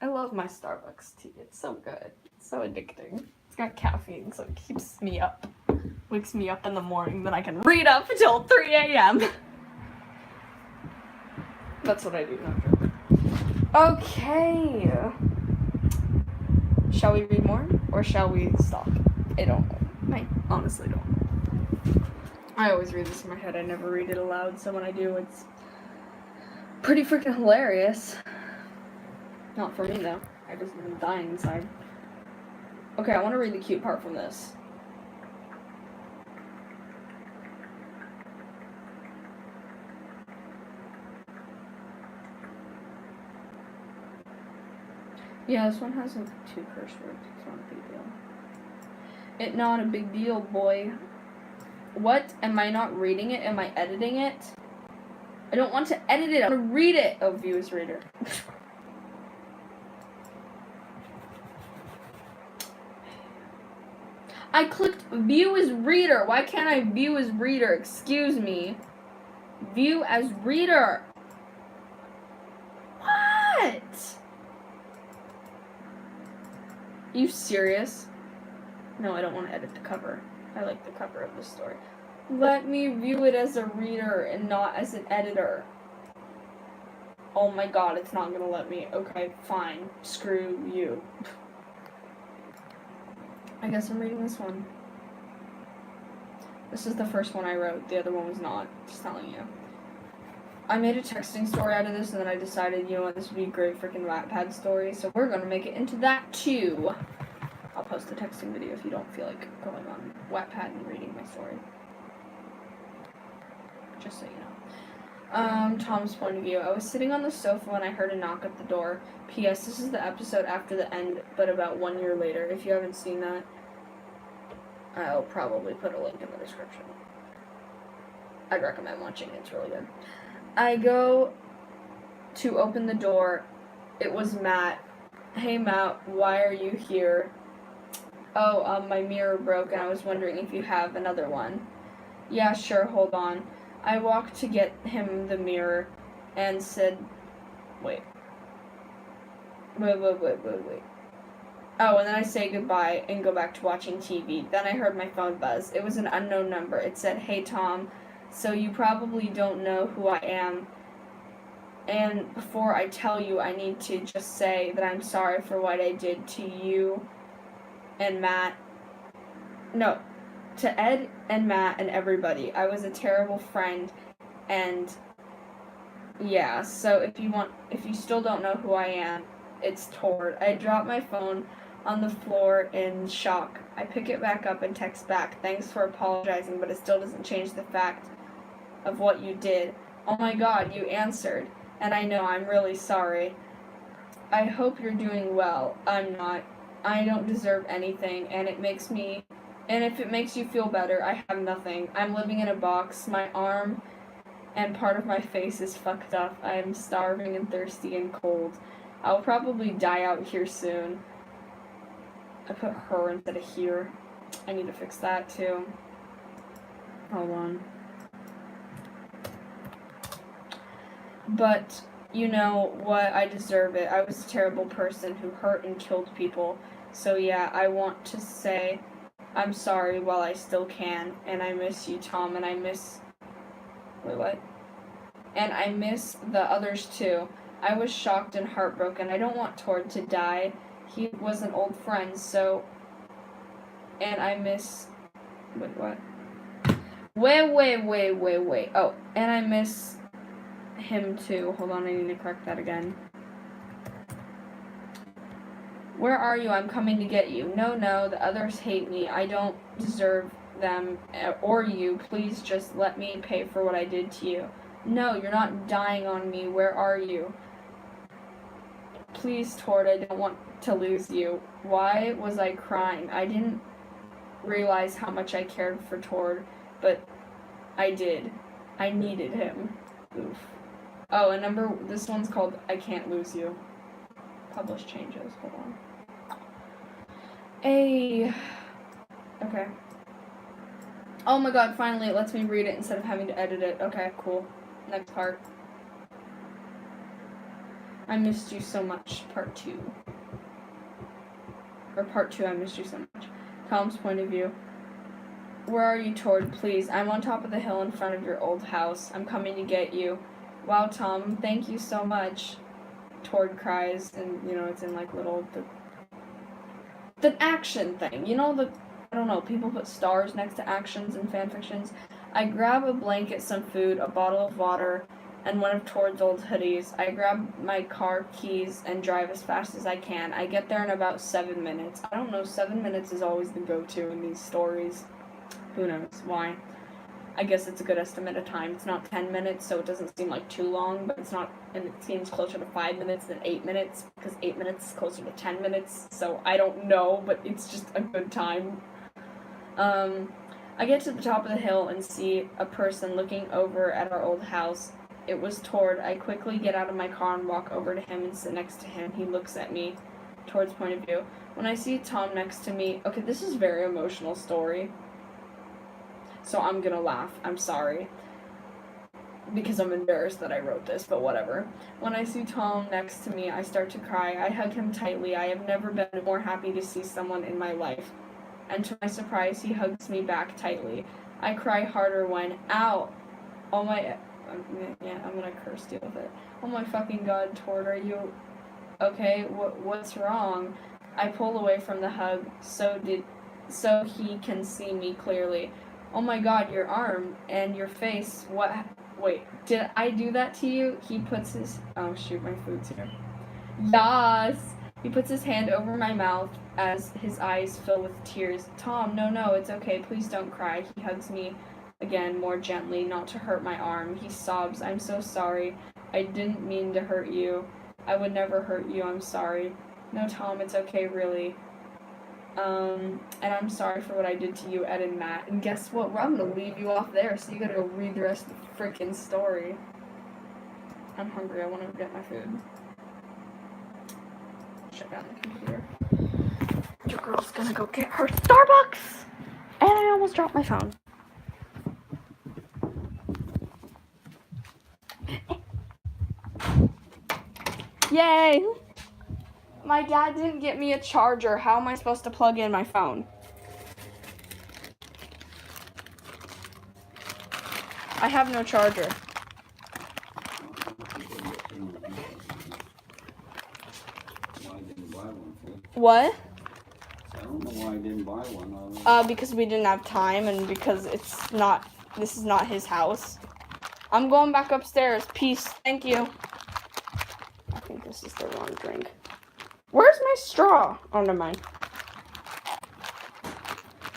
I love my Starbucks tea. It's so good. It's so addicting. It's got caffeine, so it keeps me up. Wakes me up in the morning, then I can read up until 3 a.m. That's what I do. Okay. Shall we read more, or shall we stop? I don't know. I honestly don't know. I always read this in my head. I never read it aloud, so when I do, it's pretty freaking hilarious. Not for me, though. I just am dying inside. Okay, I want to read the cute part from this. Yeah, this one has like 2 curse words. It's not a big deal. It not a big deal, boy. What? Am I not reading it? Am I editing it? I don't want to edit it. I want to read it. Oh, view as reader. I clicked view as reader. Why can't I view as reader? Excuse me. View as reader. What? You serious? No, I don't want to edit the cover. I like the cover of the story. Let me view it as a reader and not as an editor. Oh my god, it's not gonna let me. Okay, fine. Screw you. I guess I'm reading this one. This is the first one I wrote. The other one was not. Just telling you. I made a texting story out of this, and then I decided, you know what, this would be a great freaking Wattpad story, so we're gonna make it into that too. I'll post the texting video if you don't feel like going on Wattpad and reading my story. Just so you know. Tom's point of view. I was sitting on the sofa when I heard a knock at the door. P.S. This is the episode after the end, but about 1 year later. If you haven't seen that, I'll probably put a link in the description. I'd recommend watching it. It's really good. I go to open the door. It was Matt. Hey, Matt, why are you here? Oh, my mirror broke, and I was wondering if you have another one. Yeah, sure, hold on. I walked to get him the mirror and said, wait. Oh, and then I say goodbye and go back to watching TV. Then I heard my phone buzz. It was an unknown number. It said, hey, Tom, so you probably don't know who I am. And before I tell you, I need to just say that I'm sorry for what I did to you and Matt. No, to Ed and Matt and everybody. I was a terrible friend, and yeah, so if you still don't know who I am, it's Tord. I dropped my phone on the floor in shock. I pick it back up and text back, thanks for apologizing, but it still doesn't change the fact of what you did. Oh my god, you answered, and I know, I'm really sorry. I hope you're doing well. I'm not. I don't deserve anything, and if it makes you feel better, I have nothing. I'm living in a box. My arm and part of my face is fucked up. I am starving and thirsty and cold. I'll probably die out here soon. I put her instead of here. I need to fix that too. Hold on. But, you know what? I deserve it. I was a terrible person who hurt and killed people. So yeah, I want to say I'm sorry while I still can. And I miss you, Tom. And I miss... Wait, what? And I miss the others too. I was shocked and heartbroken. I don't want Tord to die. He was an old friend, so... And I miss... Wait, what? Wait. Oh, and I miss him too. Hold on, I need to correct that again. Where are you? I'm coming to get you. No, the others hate me. I don't deserve them or you. Please just let me pay for what I did to you. No, you're not dying on me. Where are you? Please, Tord, I don't want to lose you. Why was I crying? I didn't realize how much I cared for Tord, but I did. I needed him. Oof. Oh, and this one's called I Can't Lose You. Publish changes. Hold on. Okay. Oh my god, finally it lets me read it instead of having to edit it. Okay, cool. Next part. I missed you so much, part 2. Or part 2, I missed you so much. Tom's point of view. Where are you, Tord? Please, I'm on top of the hill in front of your old house. I'm coming to get you. Wow, Tom, thank you so much. Tord cries, and, you know, it's in, like, little... The action thing. You know, I don't know, people put stars next to actions in fanfictions. I grab a blanket, some food, a bottle of water, and one of Tord's old hoodies. I grab my car keys and drive as fast as I can. I get there in about 7 minutes. I don't know, 7 minutes is always the go-to in these stories. Who knows why. I guess it's a good estimate of time. It's not 10 minutes, so it doesn't seem like too long, but it's not, and it seems closer to 5 minutes than 8 minutes, because 8 minutes is closer to 10 minutes, so I don't know, but it's just a good time. I get to the top of the hill and see a person looking over at our old house. It was Tord. I quickly get out of my car and walk over to him and sit next to him. He looks at me, Tord's point of view. When I see Tom next to me, okay, this is a very emotional story, so I'm gonna laugh. I'm sorry, because I'm embarrassed that I wrote this, but whatever. When I see Tom next to me, I start to cry. I hug him tightly. I have never been more happy to see someone in my life. And to my surprise, he hugs me back tightly. I cry harder when, ow, oh my, yeah, I'm gonna curse, deal with it. Oh my fucking god, Tord, are you okay? What's wrong? I pull away from the hug so he can see me clearly. Oh my god, your arm and your face. What? Wait, did I do that to you? He puts his, oh shoot, my food's here. Yas! He puts his hand over my mouth as his eyes fill with tears. Tom, no, it's okay. Please don't cry. He hugs me again more gently, not to hurt my arm. He sobs. I'm so sorry. I didn't mean to hurt you. I would never hurt you. I'm sorry. No, Tom, it's okay, really. And I'm sorry for what I did to you, Ed and Matt. And guess what? I'm gonna leave you off there, so you gotta go read the rest of the freaking story. I'm hungry. I want to get my food. Shut down the computer. Your girl's gonna go get her Starbucks! And I almost dropped my phone. Yay! My dad didn't get me a charger. How am I supposed to plug in my phone? I have no charger. What? I don't know why I didn't buy one. Because we didn't have time and because this is not his house. I'm going back upstairs. Peace. Thank you. I think this is the wrong drink. Where's my straw? Oh, never mind.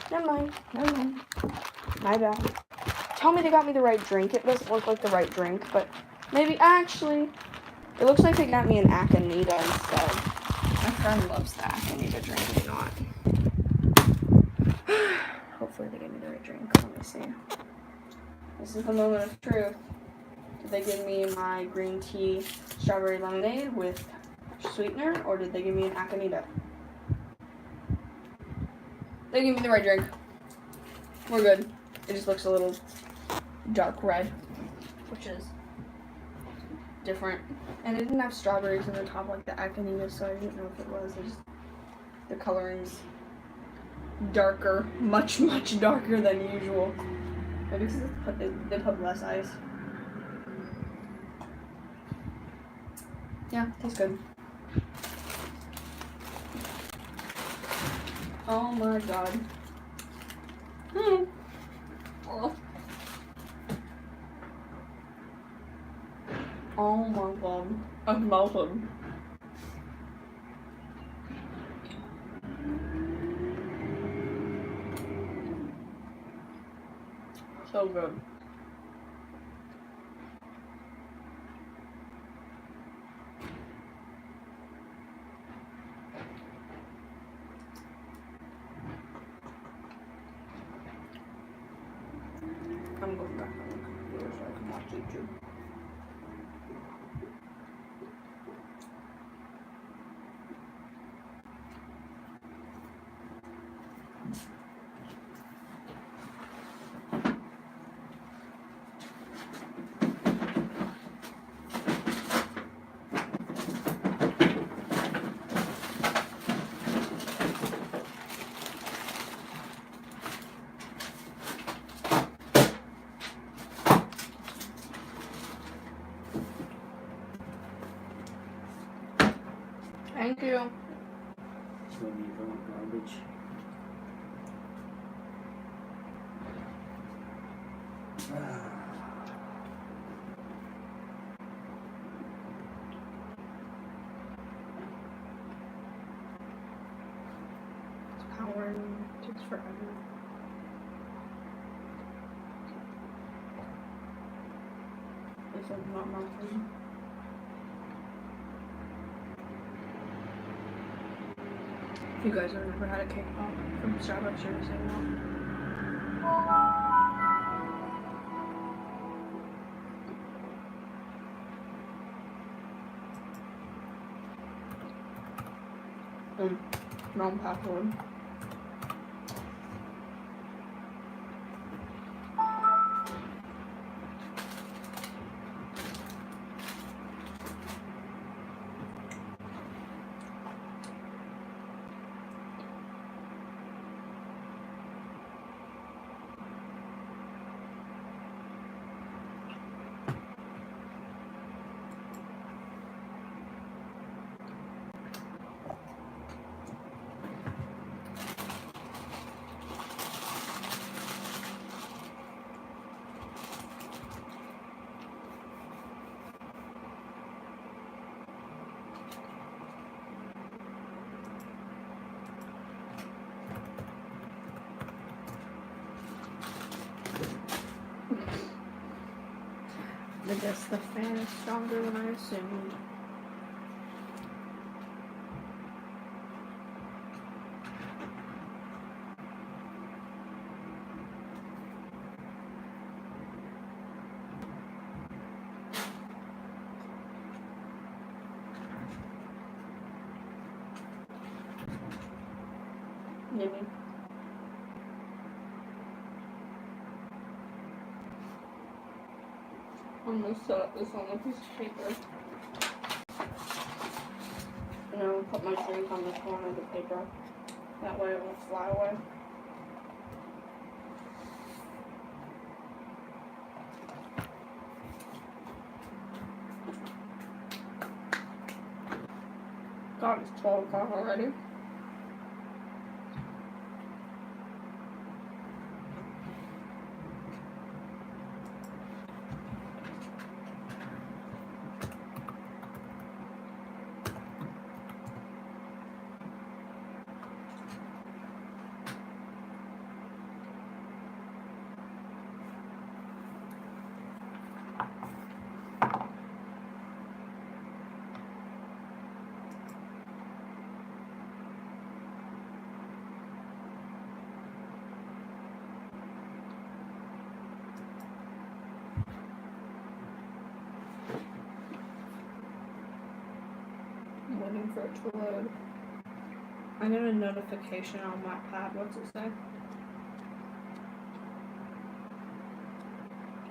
Never mind. My bad. Tell me they got me the right drink. It doesn't look like the right drink, but maybe, actually, it looks like they got me an Akanita instead. My friend loves the Akanita drink a lot. Hopefully they gave me the right drink. Let me see. This is the moment of truth. Did they give me my green tea strawberry lemonade with sweetener, or did they give me an Akanita? They gave me the right drink. We're good. It just looks a little dark red, which is different. And it didn't have strawberries in the top like the Akanita, so I didn't know if it was. The coloring's darker, much darker than usual. Maybe because they put less ice. Yeah, tastes good. Oh my god. Oh my god. I'm melted. So good. I'm going back on the computer so I can watch YouTube. Thank you. So you don't garbage. It's powering. It takes forever. said not my food. If you guys have never had a cake pop from Starbucks, you're missing out. Wrong password. I guess the fan is stronger than I assumed. Maybe. I'm gonna set up this on a piece of paper. And I'm gonna put my drink on the corner of the paper. That way it won't fly away. God, it's 12 o'clock already. I'm waiting for it to load. I got a notification on my pad. What's it say?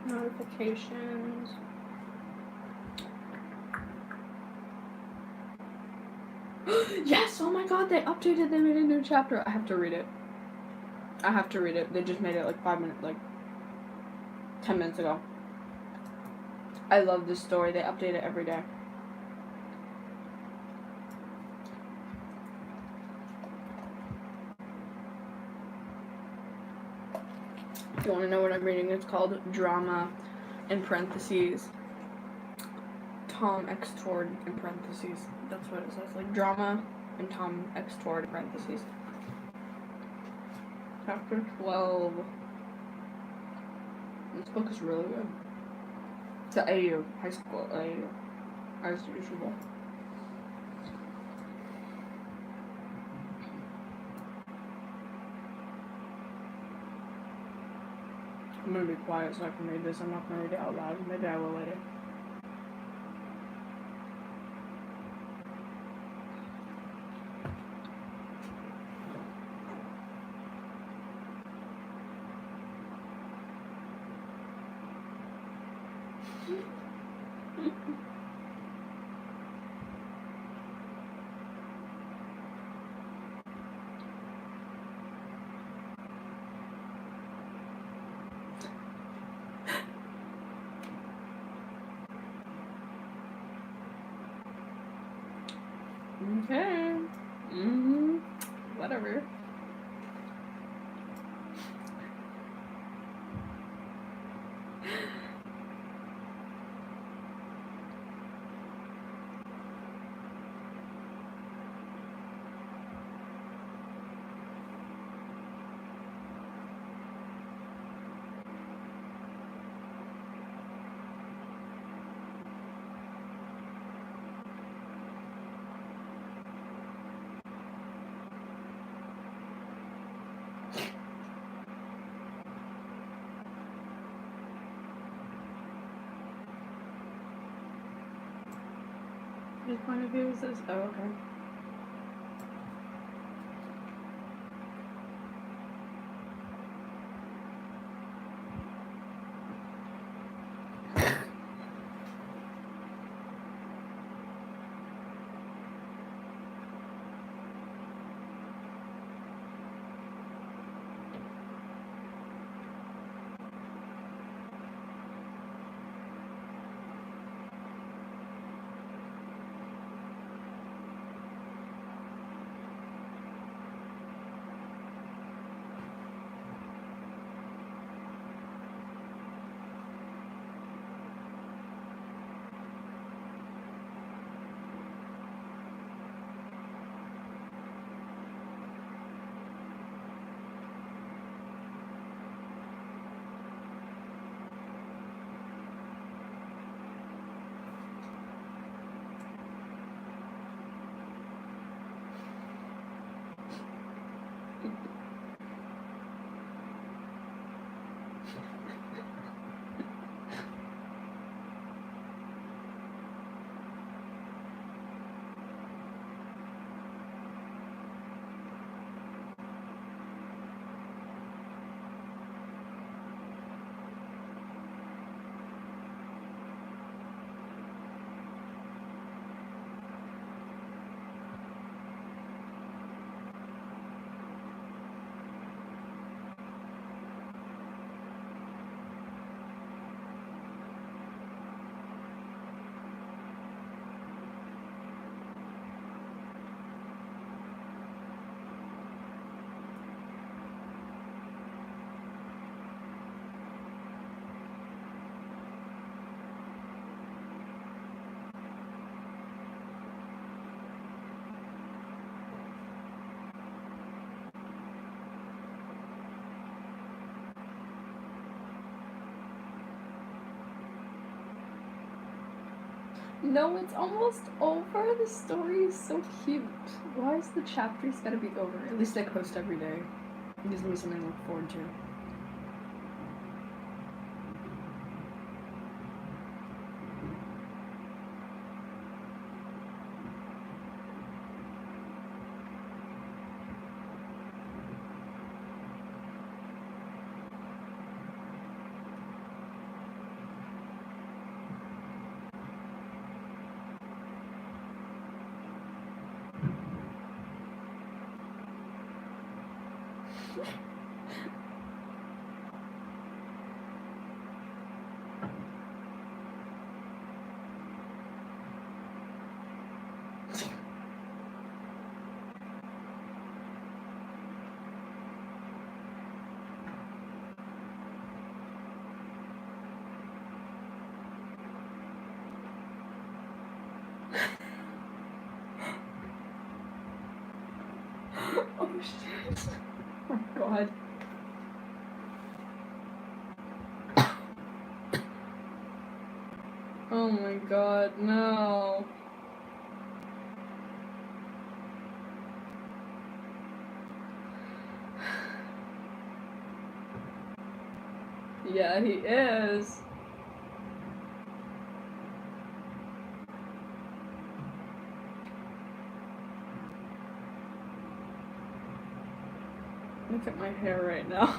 Notifications. Yes! Oh my god, they updated, they made a new chapter. I have to read it. I have to read it. They just made it like 5 minutes, like 10 minutes ago. I love this story. They update it every day. If you want to know what I'm reading, it's called Drama, in parentheses, Tom X Toward, in parentheses. That's what it says. Like Drama and Tom X Toward, in parentheses. Chapter 12. This book is really good. It's at AU, high school, AU, as usual. I'm gonna be quiet so I can read this. I'm not gonna read it out loud. Maybe I will later. Okay. Whatever. Whose point of view is this? Oh, okay. No, it's almost over. The story is so cute. Why is the chapters gotta be over? At least I post every day. It gives me something to look forward to. Oh shit. Oh my god. Oh my god, no. Yeah, he is. Look at my hair right now.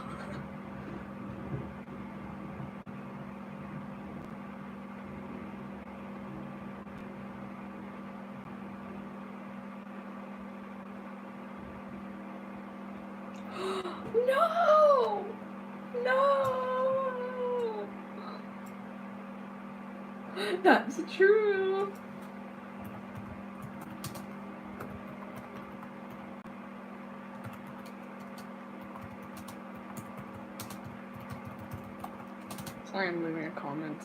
No! No! That's true. Sorry, I'm leaving a comment.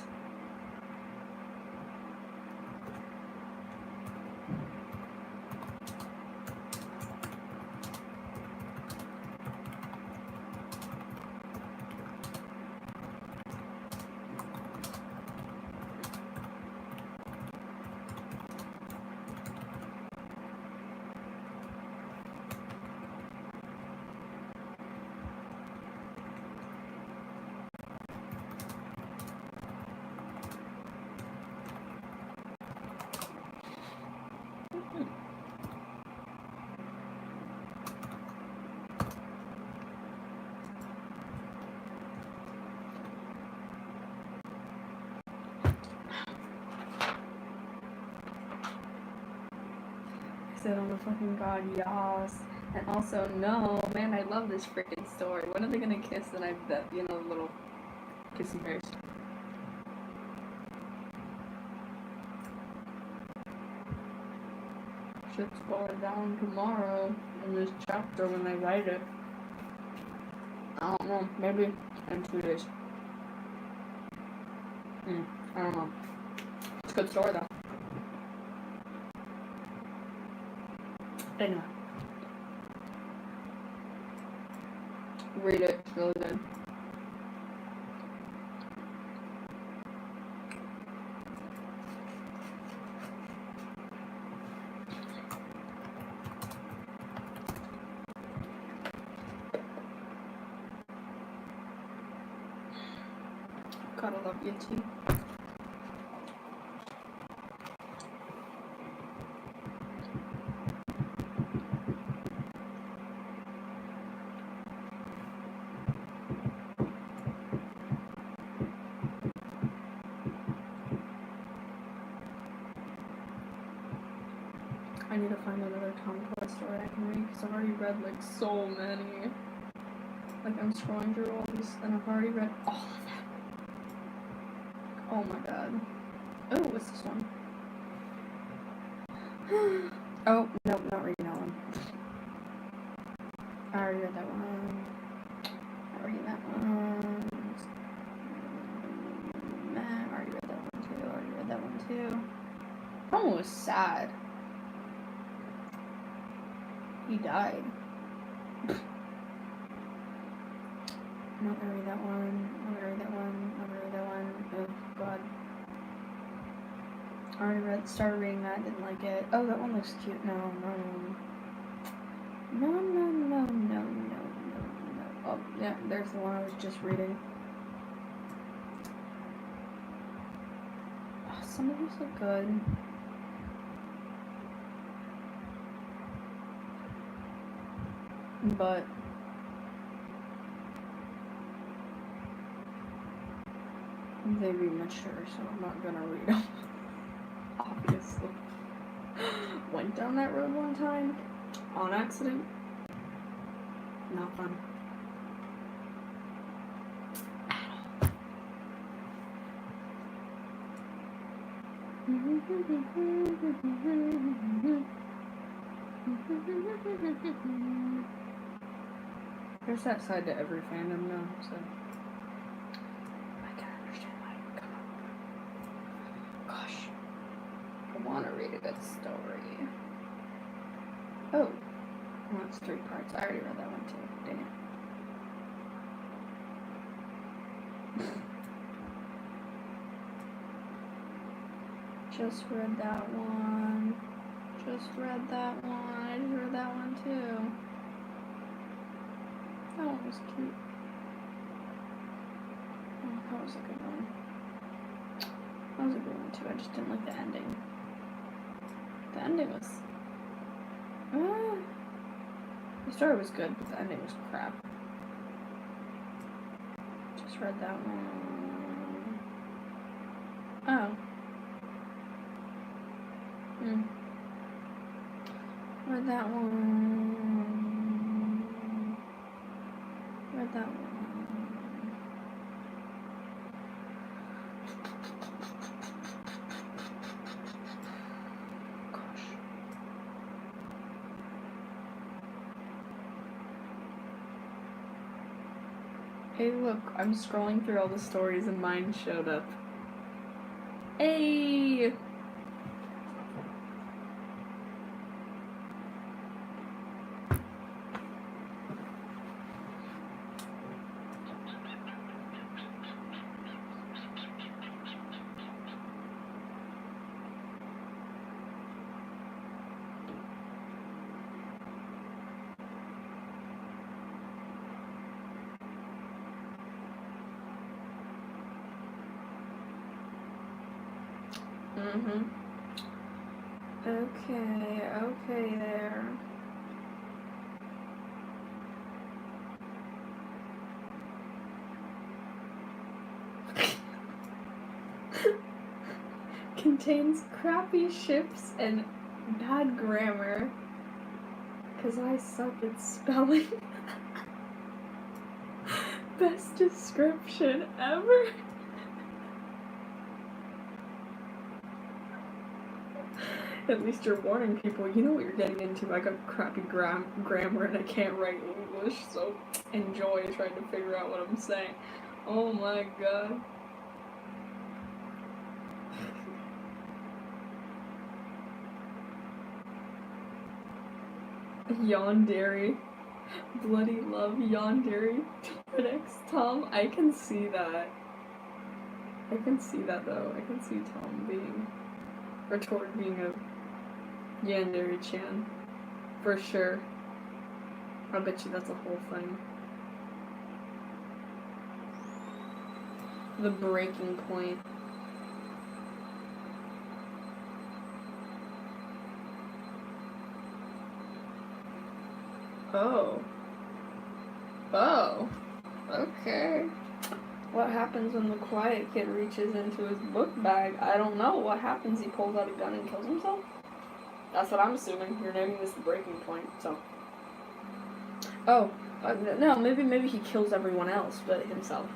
Kiss it, oh my fucking god, yes. And also, no, man, I love this freaking story. When are they gonna kiss? And I bet, you know, little kissy face. Shit's going down tomorrow in this chapter when they write it. I don't know, maybe in 2 days. I don't know. It's a good story though. Anyway. Read it, it's really good. Gotta love you too. I need to find another Tom Toy story I can read because I've already read like so many. Like I'm scrolling through all these and I've already read all of them. Oh my god. Oh, what's this one? Oh, nope, not reading that one. I already read that one. I already read that one. Nah, I already read that one too. I already read that one too. That one was sad. He died. I'm not gonna read that one. I'm gonna read that one. I'm gonna read that one. Oh god. I already started reading that, didn't like it. Oh, that one looks cute. No. Oh, yeah, there's the one I was just reading. Oh, some of these look good. But they read mature, so I'm not gonna read them. Obviously. Went down that road one time on accident. Not fun. There's that side to every fandom now, so I can understand why it would come up. Gosh. I want to read a good story. Oh. Well, it's 3 parts. I already read that one too. Dang it. Just read that one. Just read that one. I just read that one too. That one was cute. Oh, that was a good one. That was a good one too. I just didn't like the ending. The ending was... the story was good, but the ending was crap. Just read that one. Oh. Read that one. Read that one. Gosh. Hey, look, I'm scrolling through all the stories and mine showed up. Hey! Okay there. Contains crappy ships and bad grammar. Because I suck at spelling. Best description ever. At least you're warning people, you know what you're getting into. I got crappy grammar and I can't write English, so enjoy trying to figure out what I'm saying. Oh my god. Yandere. Bloody love Yandere. X Tom. I can see that. I can see that though. I can see Tom being, or Tord being a Yandere-chan. For sure. I bet you that's a whole thing. The breaking point. Oh. Oh. Okay. What happens when the quiet kid reaches into his book bag? I don't know. What happens? He pulls out a gun and kills himself? That's what I'm assuming. You're naming this the breaking point, so. Oh. No, maybe he kills everyone else but himself.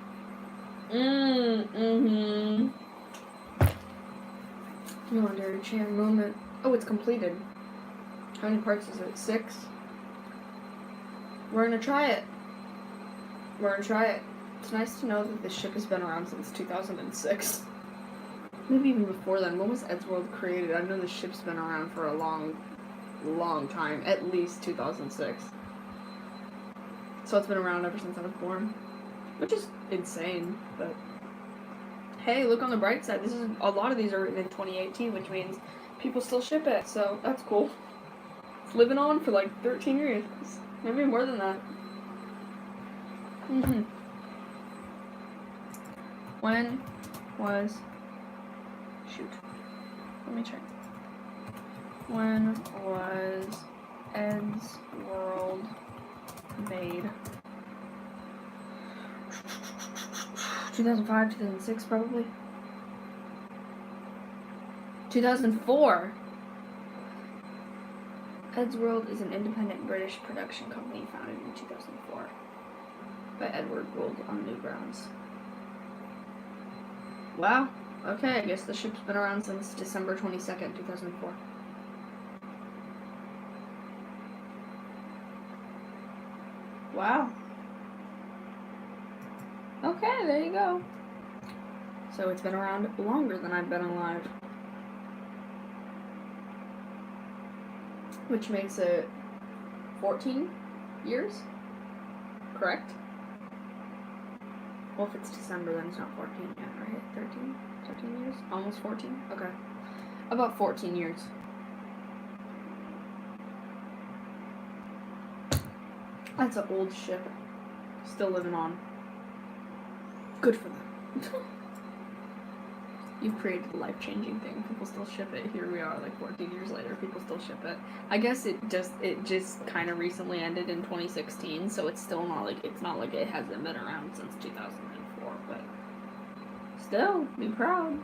Yandere-chan moment. Oh, it's completed. How many parts is it? 6? We're gonna try it. It's nice to know that this ship has been around since 2006. Maybe even before then. When was Eddsworld created? I know the ship's been around for a long time. At least 2006. So it's been around ever since I was born. Which is insane, but... Hey, look on the bright side. A lot of these are written in 2018, which means people still ship it, so that's cool. It's living on for like 13 years. Maybe more than that. When was... Shoot. Let me check. When was Eddsworld made? 2005, 2006 probably? 2004! Eddsworld is an independent British production company founded in 2004 by Edward Gould on Newgrounds. Wow. Okay, I guess the ship's been around since December 22nd, 2004. Wow. Okay, there you go. So it's been around longer than I've been alive. Which makes it 14 years? Correct? Well, if it's December, then it's not 14 yet, right? 13 years? Almost 14? Okay. About 14 years. That's an old ship. Still living on. Good for them. You've created a life-changing thing. People still ship it. Here we are, like 14 years later, people still ship it. I guess it just kind of recently ended in 2016, so it's still not like, it's not like it hasn't been around since 2004, but still, be proud.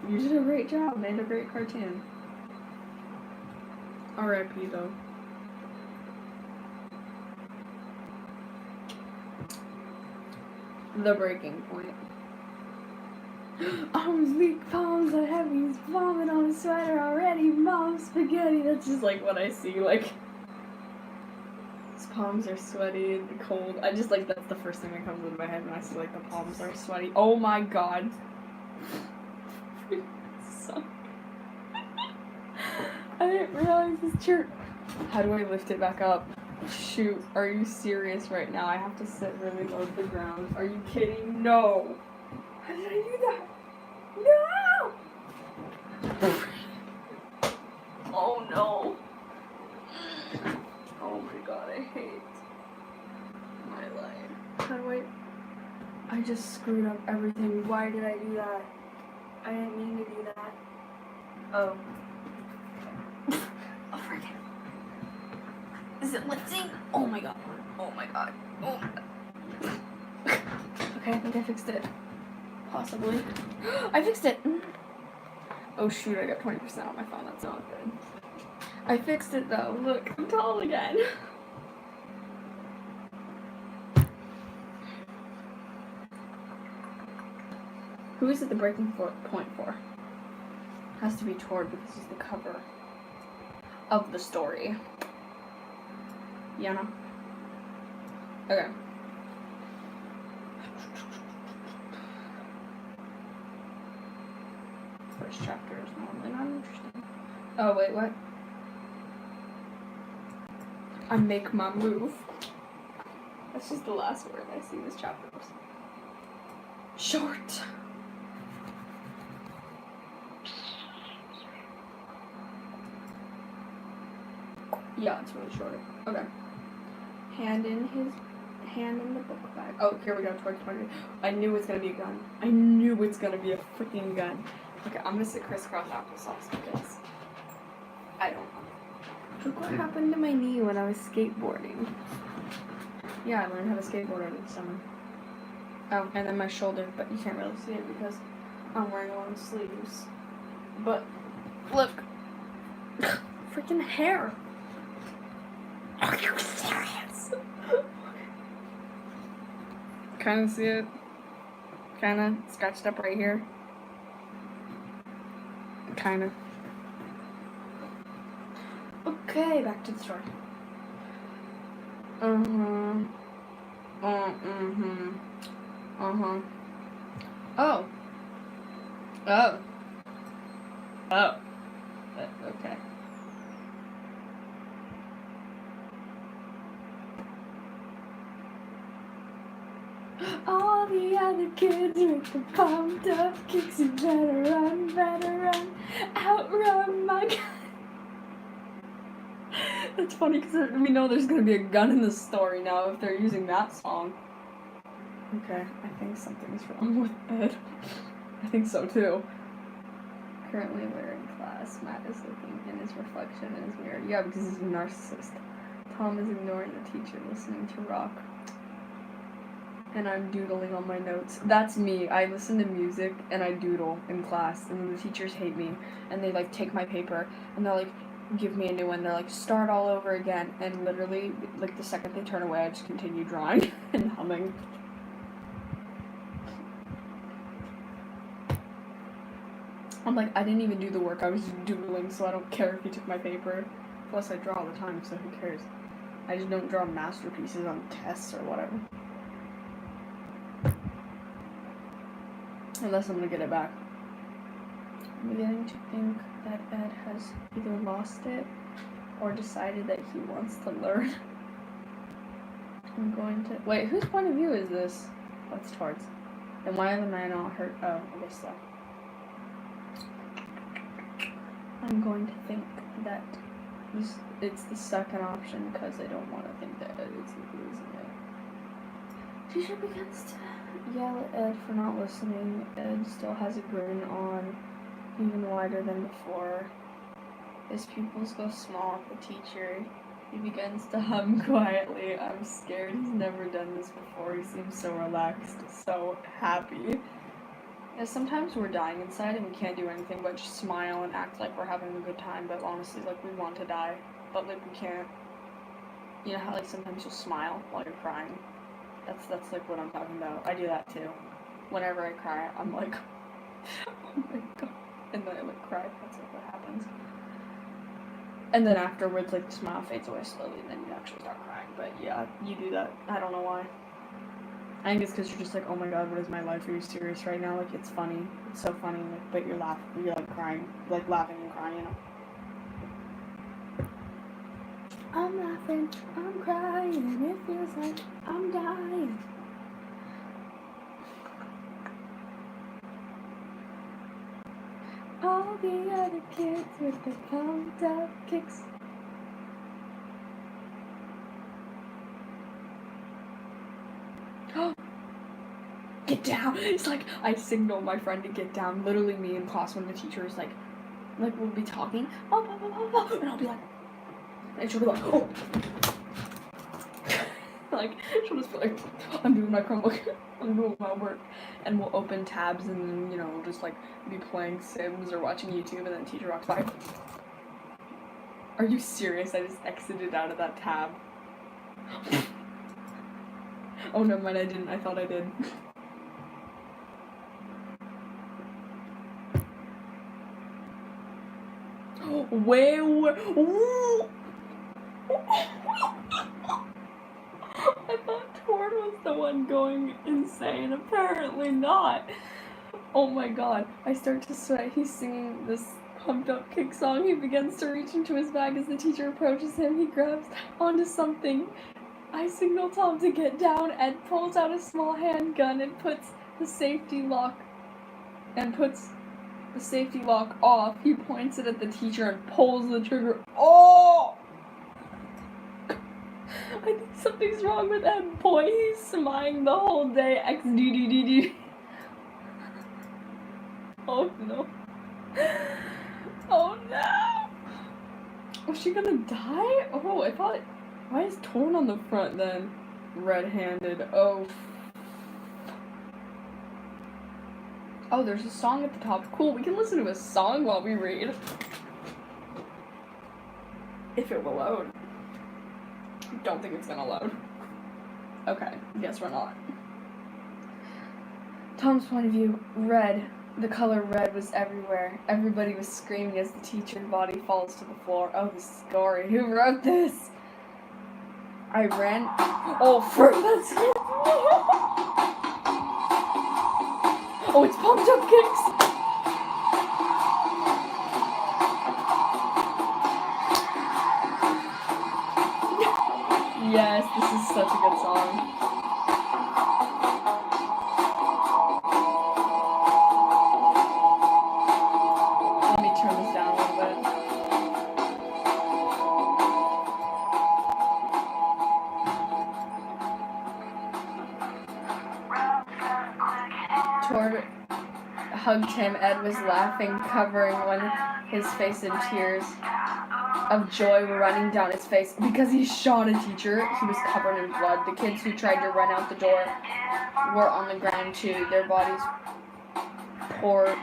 You did a great job, made a great cartoon. R.I.P. though. The breaking point. Arms weak, palms are heavy, he's vomit on his sweater already, mom spaghetti. That's just like what I see, like, his palms are sweaty and cold. I just like, that's the first thing that comes into my head when I see like the palms are sweaty. Oh my god. So, I didn't realize this chair. How do I lift it back up? Shoot, are you serious right now? I have to sit really low to the ground. Are you kidding? No. How did I do that? No! Oh no. Oh my god, I hate my life. How do I just screwed up everything. Why did I do that? I didn't mean to do that. Oh. Oh, frick. Is it lifting? Oh my god. Oh my god. Oh my god. Okay, I think I fixed it. Possibly. I fixed it! Oh shoot, I got 20% on my phone. That's not good. I fixed it though. Look, I'm tall again. Who is it the breaking point for? Has to be Tord because he's the cover of the story. Yana. Okay. First chapter is normally not interesting. Oh wait, what? I make my move. That's just the last word I see this chapter. Short. Yeah, it's really short. Okay. Hand in the book bag. Oh, here we go. Towards 20. I knew it's gonna be a gun. I knew it's gonna be a freaking gun. Okay, I'm gonna say crisscross applesauce because I don't know. Look what happened to my knee when I was skateboarding. Yeah, I learned how to skateboard over the summer. Oh, and then my shoulder, but you can't really see it because I'm wearing long sleeves. But look, freaking hair. Are you serious? Kind of see it. Kind of scratched up right here. Kind of. Okay, back to the story. Oh. Okay. All the other kids with the pumped up kicks. You better run, outrun my gun. That's funny because we know there's gonna be a gun in the story now if they're using that song. Okay, I think something's wrong with Ed. I think so too. Currently we're in class. Matt is looking in his reflection in his mirror. Yeah, because he's a narcissist. Tom is ignoring the teacher, listening to rock. And I'm doodling on my notes. That's me. I listen to music and I doodle in class, and the teachers hate me. And they like take my paper and they're like, give me a new one. They're like, start all over again. And literally, like the second they turn away, I just continue drawing and humming. I'm like, I didn't even do the work. I was just doodling, so I don't care if you took my paper. Plus, I draw all the time, so who cares? I just don't draw masterpieces on tests or whatever. Unless I'm gonna get it back. I'm beginning to think that Ed has either lost it or decided that he wants to learn. I'm going to... Wait, whose point of view is this? That's Tord's. Then why are the men all hurt? Oh, I guess so. I'm going to think that it's the second option because I don't want to think that Ed is losing it. Teacher begins to yell at Ed for not listening. Ed still has a grin on, even wider than before. His pupils go small at the teacher. He begins to hum quietly. I'm scared. He's never done this before. He seems so relaxed, so happy. Yeah, sometimes we're dying inside and we can't do anything but just smile and act like we're having a good time, but honestly, like, we want to die, but, like, we can't. You know how, like, sometimes you'll smile while you're crying? That's like, what I'm talking about. I do that, too. Whenever I cry, I'm like, oh my god. And then I, like, cry. That's, like, what happens. And then afterwards, like, the smile fades away slowly, and then you actually start crying. But, yeah, you do that. I don't know why. I think it's because you're just like, oh my god, what is my life? Are you serious right now? Like, it's funny. It's so funny, like, but you're laughing. You're, like, crying. Like, laughing and crying, you know? I'm laughing. I'm crying. It feels like I'm dying. All the other kids with the pumped up kicks. Get down. It's like I signal my friend to get down. Literally me in class when the teacher is like we'll be talking, oh, and I'll be like, and she'll be like, oh. Like, she'll just be like, I'm doing my Chromebook, I'm doing my work, and we'll open tabs and then, you know, we'll just like be playing Sims or watching YouTube, and then the teacher walks by. Are you serious? I just exited out of that tab. Oh, never mind, I didn't. I thought I did. Where? I thought Torn was the one going insane. Apparently not. Oh my god. I start to sweat. He's singing this Pumped Up Kick song. He begins to reach into his bag as the teacher approaches him. He grabs onto something. I signal Tom to get down and pulls out a small handgun and puts the safety lock off. He points it at the teacher and pulls the trigger. Oh! I think something's wrong with that boy. He's smiling the whole day. XDDDD. Oh no. Oh no. Was she gonna die? Oh, I thought. Why is Torn on the front then? Red-handed. Oh. Oh, there's a song at the top. Cool, we can listen to a song while we read. If it will load. Don't think it's gonna load. Okay, guess we're not. Tom's point of view, red. The color red was everywhere. Everybody was screaming as the teacher's body falls to the floor. Oh, this is gory. Who wrote this? I ran. Oh, frick, that's it. Oh, it's Pumped Up Kicks. Yes, this is such a good song. Let me turn this down a little bit. Tord hugged him. Ed was laughing, covering his face in tears of joy were running down his face. Because he shot a teacher, he was covered in blood. The kids who tried to run out the door were on the ground too, their bodies blood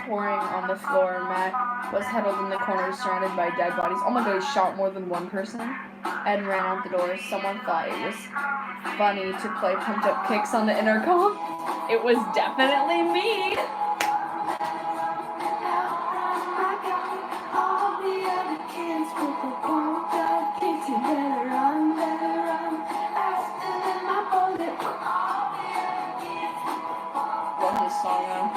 pouring on the floor. Matt was huddled in the corner, surrounded by dead bodies. Oh my god, he shot more than one person. Ed ran out the door. Someone thought it was funny to play Pumped Up Kicks on the intercom. It was definitely me. Love this song though.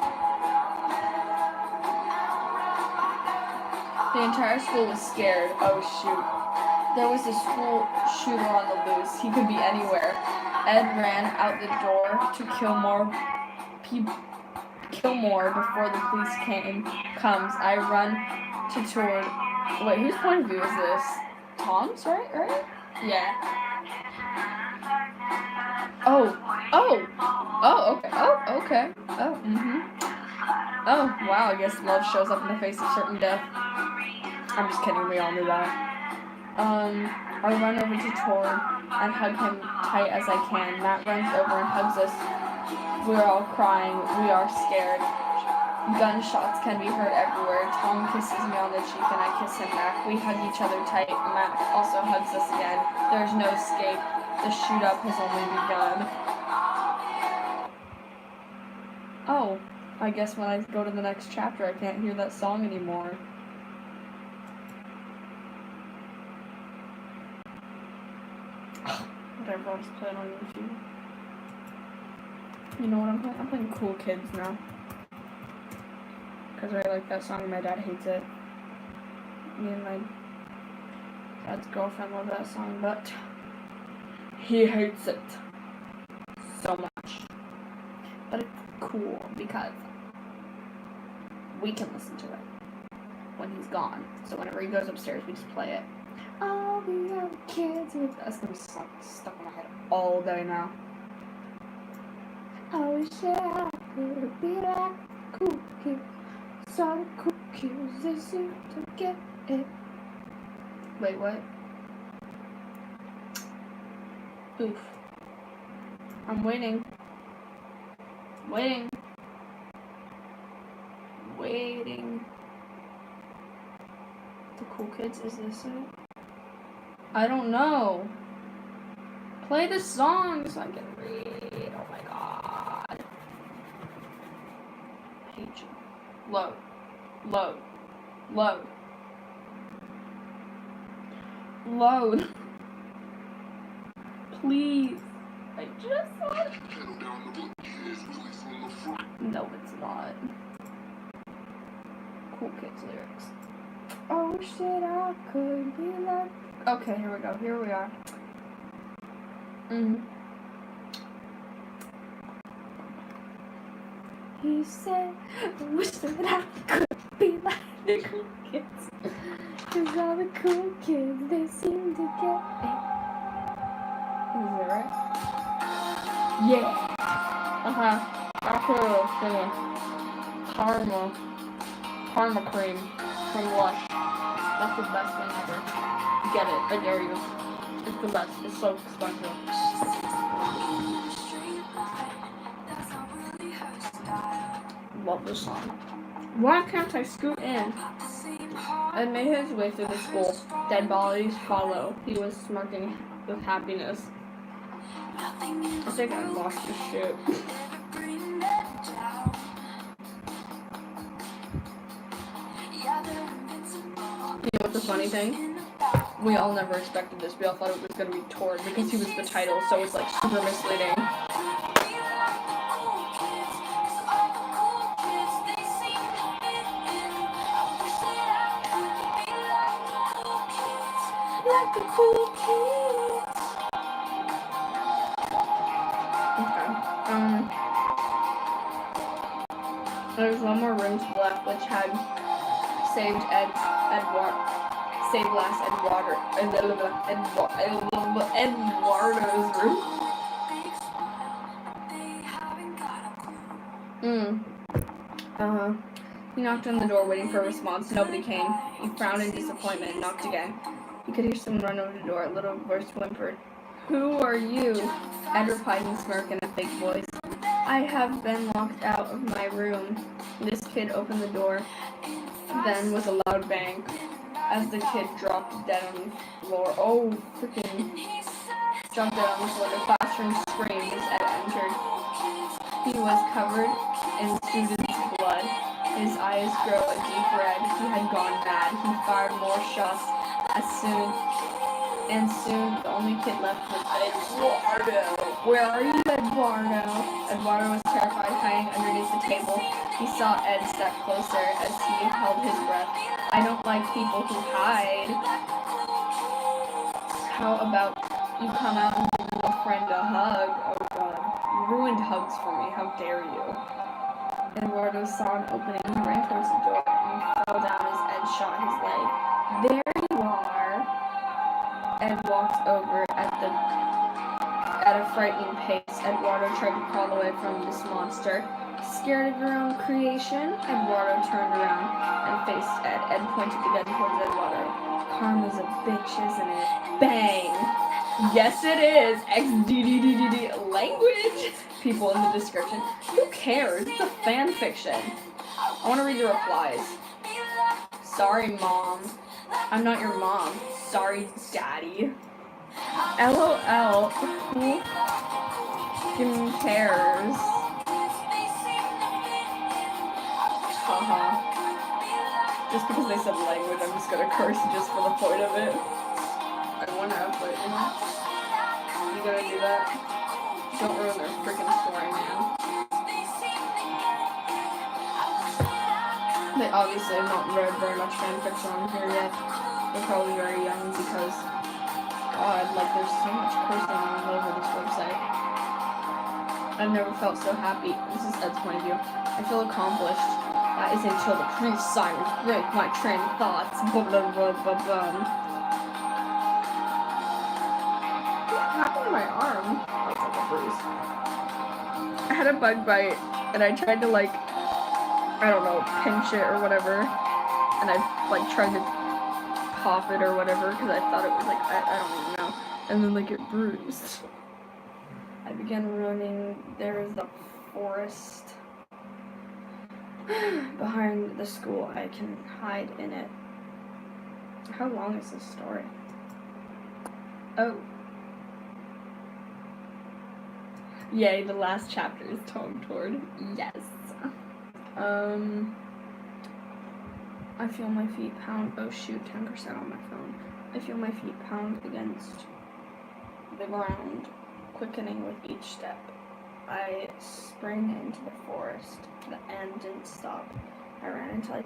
The entire school was scared. Oh shoot. There was a school shooter on the loose. He could be anywhere. Ed ran out the door to kill more before the police comes. I run to Tord. Wait, whose point of view is this? Tom's, right? Yeah. Oh, okay. Oh, wow, I guess love shows up in the face of certain death. I'm just kidding, we all knew that. I run over to Tord and hug him tight as I can. Matt runs over and hugs us. We're all crying. We are scared. Gunshots can be heard everywhere. Tom kisses me on the cheek and I kiss him back. We hug each other tight. Matt also hugs us again. There's no escape. The shoot-up has only begun. Oh, I guess when I go to the next chapter I can't hear that song anymore. Whatever, I'll just play it on YouTube. You know what I'm playing? I'm playing Cool Kids now. Because I like that song and my dad hates it. Me and my dad's girlfriend love that song, but he hates it so much. But it's cool because we can listen to it when he's gone. So whenever he goes upstairs, we just play it. All the other kids with us. Gonna be stuck in my head all day now. I wish I could be like cool kids. Some cool kids, they seem to get it. Wait, what? Oof. I'm waiting. The Cool Kids, is this it? I don't know. Play the song so I can read. Oh my god. I hate you. Load. Load. Load. Load. Please. I just saw it. No, it's not. Cool Kids lyrics. Oh shit, I could be like. Okay, here we go. Here we are. He said, I wish that I could be like the cool kids. Cause all the cool kids, they seem to get it. Is that right? Yeah. After caramel cream from Lush. That's the best thing ever. Get it, I dare you. It's the best. It's so expensive. Love this song. Why can't I scoot in? Ed made his way through the school. Dead bodies follow. He was smirking with happiness. I think I lost his shit. You know what's the funny thing? We all never expected this. We all thought it was going to be Tord because he was the title, so it's like super misleading. Like the cool kids. Okay. There's one more room to the left, which had saved last Eduardo's room. He knocked on the door, waiting for a response. Nobody came. He frowned in disappointment and knocked again. He could hear someone run over the door. A little voice whimpered, "Who are you?" Ed replied in a smirk in a fake voice, "I have been locked out of my room." This kid opened the door. Then was a loud bang as the kid dropped dead on the floor. Oh, freaking jumped dead on the floor. The classroom screamed as Ed entered. He was covered in students' blood. His eyes grew a deep red. He had gone mad. He fired more shots soon the only kid left was Eduardo. "Where are you, Eduardo?" Eduardo was terrified, hiding underneath the table. He saw Ed step closer as he held his breath. "I don't like people who hide. How about you come out and give your friend a hug?" Oh god. You ruined hugs for me. How dare you? Eduardo saw an opening. He ran towards the door and fell down as Ed shot his leg. "There you are." Ed walked over at a frightening pace. Eduardo tried to crawl away from this monster. "Scared of your own creation?" Eduardo turned around and faced Ed. Ed pointed the gun towards Eduardo. "Karma's a bitch, isn't it?" Bang! Yes, it is. XDDDD language. People in the description. Who cares? It's a fan fiction. I want to read the replies. "Sorry, Mom. I'm not your mom. Sorry, Daddy. LOL. Who cares? Haha. Just because they said language, I'm just gonna curse just for the point of it. I wanna have, but you know, you gotta do that. Don't ruin their freaking story, man. They obviously have not read very much fanfiction on here yet. They're probably very young because, God, like there's so much cursing all over this website. I've never felt so happy. This is Ed's point of view. I feel accomplished. That is until the police sirens break my train of thoughts. Blah blah blah blah blah. What happened to my arm? That's like a bruise. I had a bug bite and I tried to like, I don't know, pinch it or whatever. And I like tried to pop it or whatever because I thought it was like, I don't even know. And then like it bruised. I began running. There is a forest behind the school. I can hide in it. How long is this story? Oh. Yay, the last chapter is Tom Tord. Yes. I feel my feet pound. Oh shoot, 10% on my phone. I feel my feet pound against the ground, quickening with each step. I sprang into the forest and didn't stop. I ran until I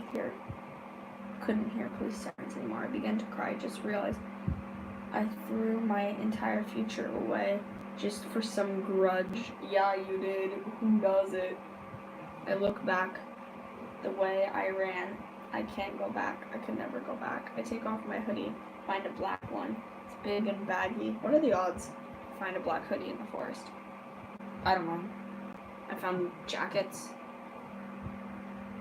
couldn't hear police sirens anymore. I began to cry, just realized I threw my entire future away just for some grudge. Yeah, you did. Who does it? I look back the way I ran. I can't go back. I could never go back. I take off my hoodie, find a black one. It's big and baggy. What are the odds? Find a black hoodie in the forest. I don't know. I found jackets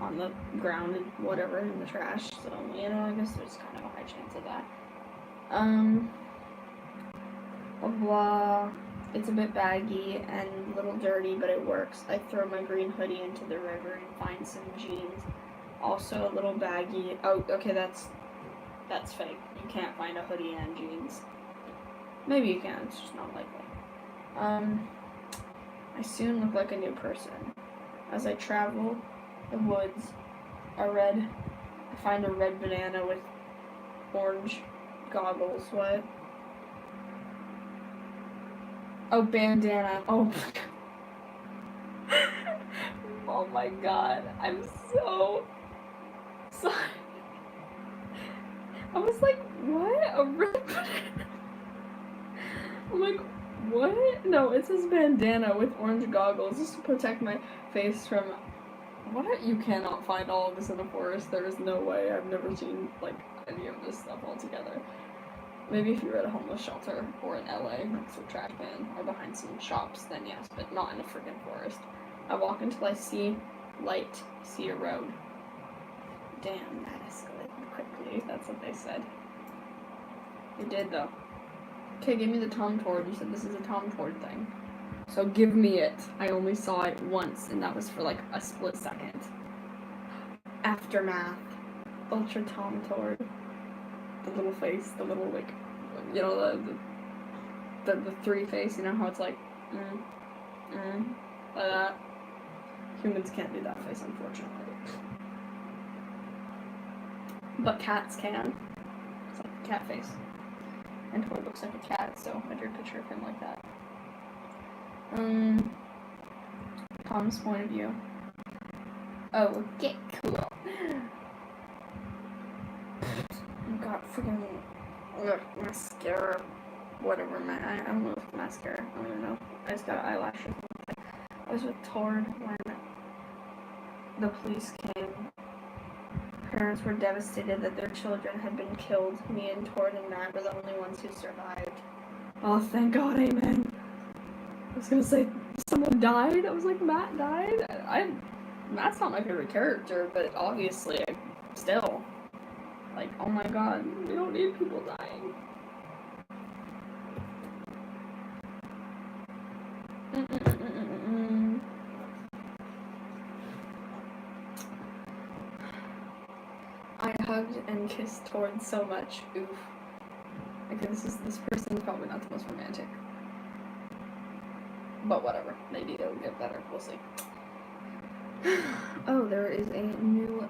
on the ground and whatever in the trash, so, you know, I guess there's kind of a high chance of that. Blah, blah. It's a bit baggy and a little dirty, but it works. I throw my green hoodie into the river and find some jeans. Also a little baggy. Oh, okay, that's fake. You can't find a hoodie and jeans. Maybe you can, it's just not likely. I soon look like a new person. As I travel the woods, I find a red banana with orange goggles. What? Oh, bandana. Oh. Oh my god. I'm so sorry. I was like, what? A red banana? I'm like, what? No, it says bandana with orange goggles just to protect my face from... What? You cannot find all of this in the forest. There is no way. I've never seen, like, any of this stuff all together. Maybe if you're at a homeless shelter or in LA next to a trash can or behind some shops, then yes, but not in a friggin' forest. I walk until I see light, see a road. Damn, that escalated quickly. That's what they said. It did, though. Okay, give me the Tom Tord. You said this is a Tom Tord thing. So give me it. I only saw it once, and that was for like a split second. Aftermath. Ultra Tom Tord. The little face, the little, like, you know, the three face, you know how it's like, like that. Humans can't do that face, unfortunately. But cats can. It's like a cat face. And Tord looks like a cat, so I drew a picture of him like that. Tom's point of view. Oh, okay, cool. Got freaking mascara, whatever, man. I don't know if mascara. I don't even know. I just got eyelashes. I was with Tord when the police came. Parents were devastated that their children had been killed. Me and Tord and Matt were the only ones who survived. Oh, thank God, amen. I was gonna say, someone died? I was like, Matt died? Matt's not my favorite character, but obviously, still. Like, oh my god, we don't need people dying. I hugged and kissed Tord so much. Oof. Okay, this person's probably not the most romantic. But whatever. Maybe it'll get better. We'll see. Oh, there is a new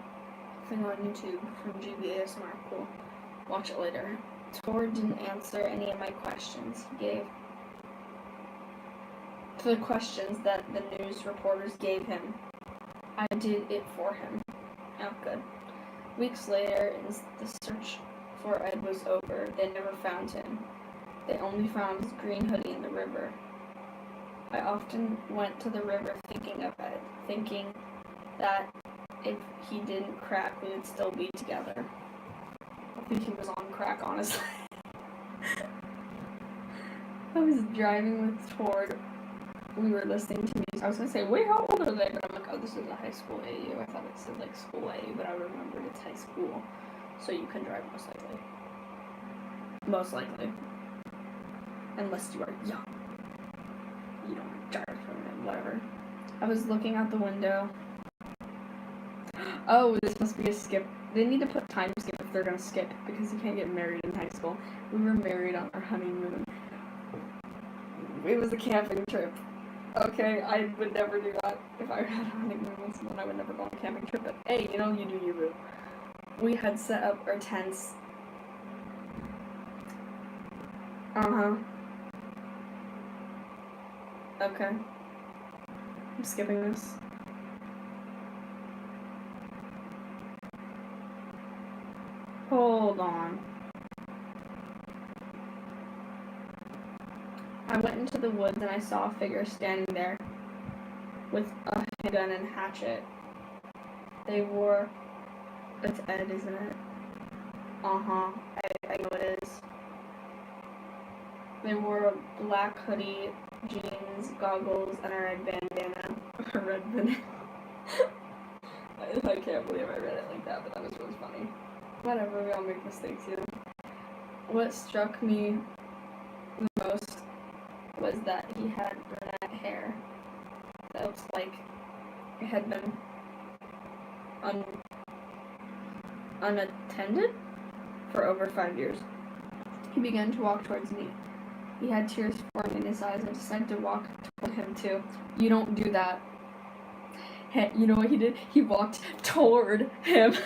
thing on YouTube from GBASMR. Cool. Watch it later. Tord didn't answer any of my questions. He gave to the questions that the news reporters gave him. I did it for him. Oh, good. Weeks later, the search for Ed was over. They never found him. They only found his green hoodie in the river. I often went to the river thinking of Ed, thinking that if he didn't crack, we would still be together. I think he was on crack, honestly. I was driving with Tord. We were listening to music. I was gonna say, wait, how old are they? But I'm like, oh, this is a high school AU. I thought it said like school AU, but I remembered it's high school. So you can drive most likely. Most likely. Unless you are young. You don't drive from it, whatever. I was looking out the window. Oh, this must be a skip They need to put time skip if they're gonna skip, because you can't get married in high school. We were married on our honeymoon. It was a camping trip. Okay, I would never do that. If I had a honeymoon with someone, I would never go on a camping trip. But hey, you know, you do you, boo. We had set up our tents. Uh-huh. Okay. I'm skipping this. Hold on. I went into the woods and I saw a figure standing there with a handgun and hatchet. They wore... It's Ed, isn't it? Uh-huh. I know it is. They wore a black hoodie, jeans, goggles, and a red bandana. A red bandana. I can't believe I read it like that, but that was really funny. Whatever, we all make mistakes, you know. What struck me the most was that he had brunette hair that looks like it had been unattended for over 5 years. He began to walk towards me. He had tears forming in his eyes and decided to walk toward him too. You don't do that. Hey, you know what he did? He walked toward him.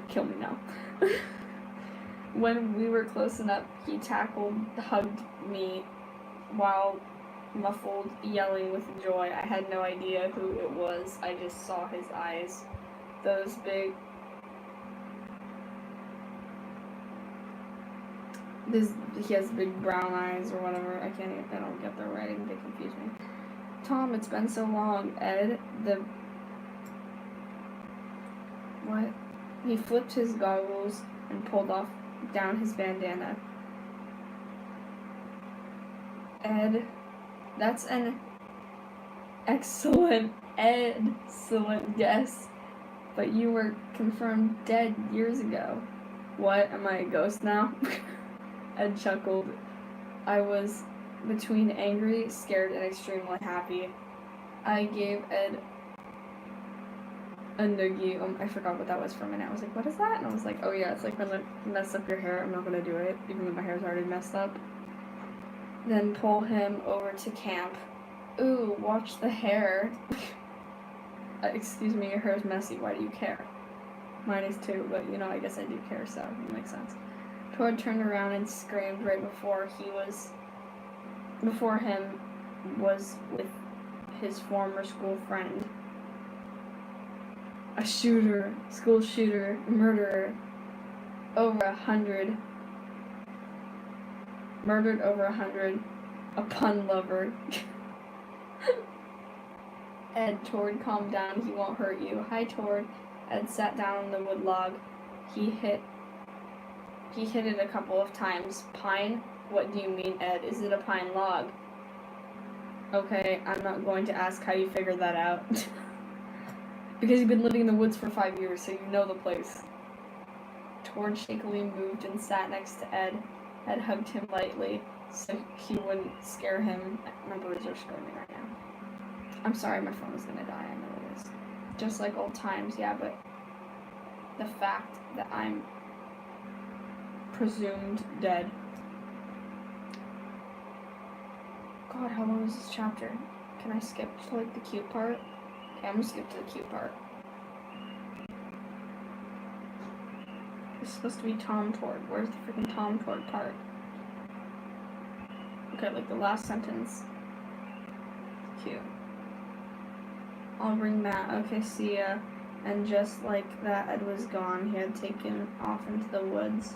Kill me now. When we were close enough, he hugged me while muffled, yelling with joy. I had no idea who it was. I just saw his eyes. Those big... He has big brown eyes or whatever. I don't get the writing. They confuse me. Tom, it's been so long. Ed, what? He flipped his goggles and pulled down his bandana. Ed, that's an excellent guess. But you were confirmed dead years ago. What? Am I a ghost now? Ed chuckled. I was between angry, scared, and extremely happy. I gave Ed a noogie. I forgot what that was for a minute. I was like, what is that? And I was like, oh yeah, it's like when you mess up your hair. I'm not gonna do it, even though my hair's already messed up. Then pull him over to camp. Ooh, watch the hair. Excuse me, your hair's messy. Why do you care? Mine is too, but you know, I guess I do care, so it makes sense. Tord turned around and screamed right before him was with his former school friend. A shooter, school shooter, murderer, murdered over 100, a pun lover. Ed, Tord, calm down, he won't hurt you. Hi, Tord. Ed sat down on the wood log. He hit it a couple of times. Pine? What do you mean, Ed? Is it a pine log? Okay, I'm not going to ask how you figured that out. Because you've been living in the woods for 5 years, so you know the place. Tord shakily moved and sat next to Ed. Ed hugged him lightly, so he wouldn't scare him. My birds are screaming right now. I'm sorry, my phone is gonna die, I know it is. Just like old times, yeah, but the fact that I'm presumed dead. God, how long is this chapter? Can I skip to, like, the cute part? Okay, I'm gonna skip to the cute part. It's supposed to be Tom Tord. Where's the freaking Tom Tord part? Okay, like the last sentence. Cute. I'll bring Matt. Okay, see ya. And just like that, Ed was gone. He had taken off into the woods.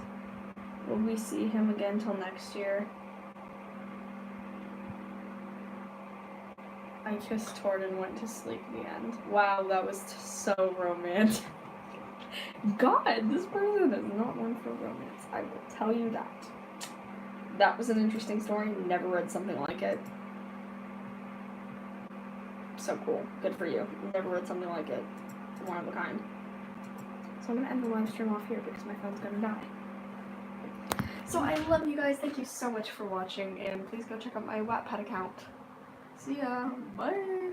Will we see him again till next year? I kissed Tord and went to sleep at the end. Wow, that was so romantic. God, this person is not one for romance. I will tell you that. That was an interesting story. Never read something like it. So cool. Good for you. Never read something like it. It's one of a kind. So I'm going to end the live stream off here because my phone's going to die. So I love you guys. Thank you so much for watching. And please go check out my Wattpad account. See ya. Bye.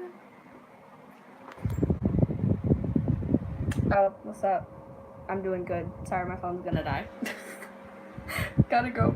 Oh, what's up? I'm doing good. Sorry, my phone's gonna die. Gotta go.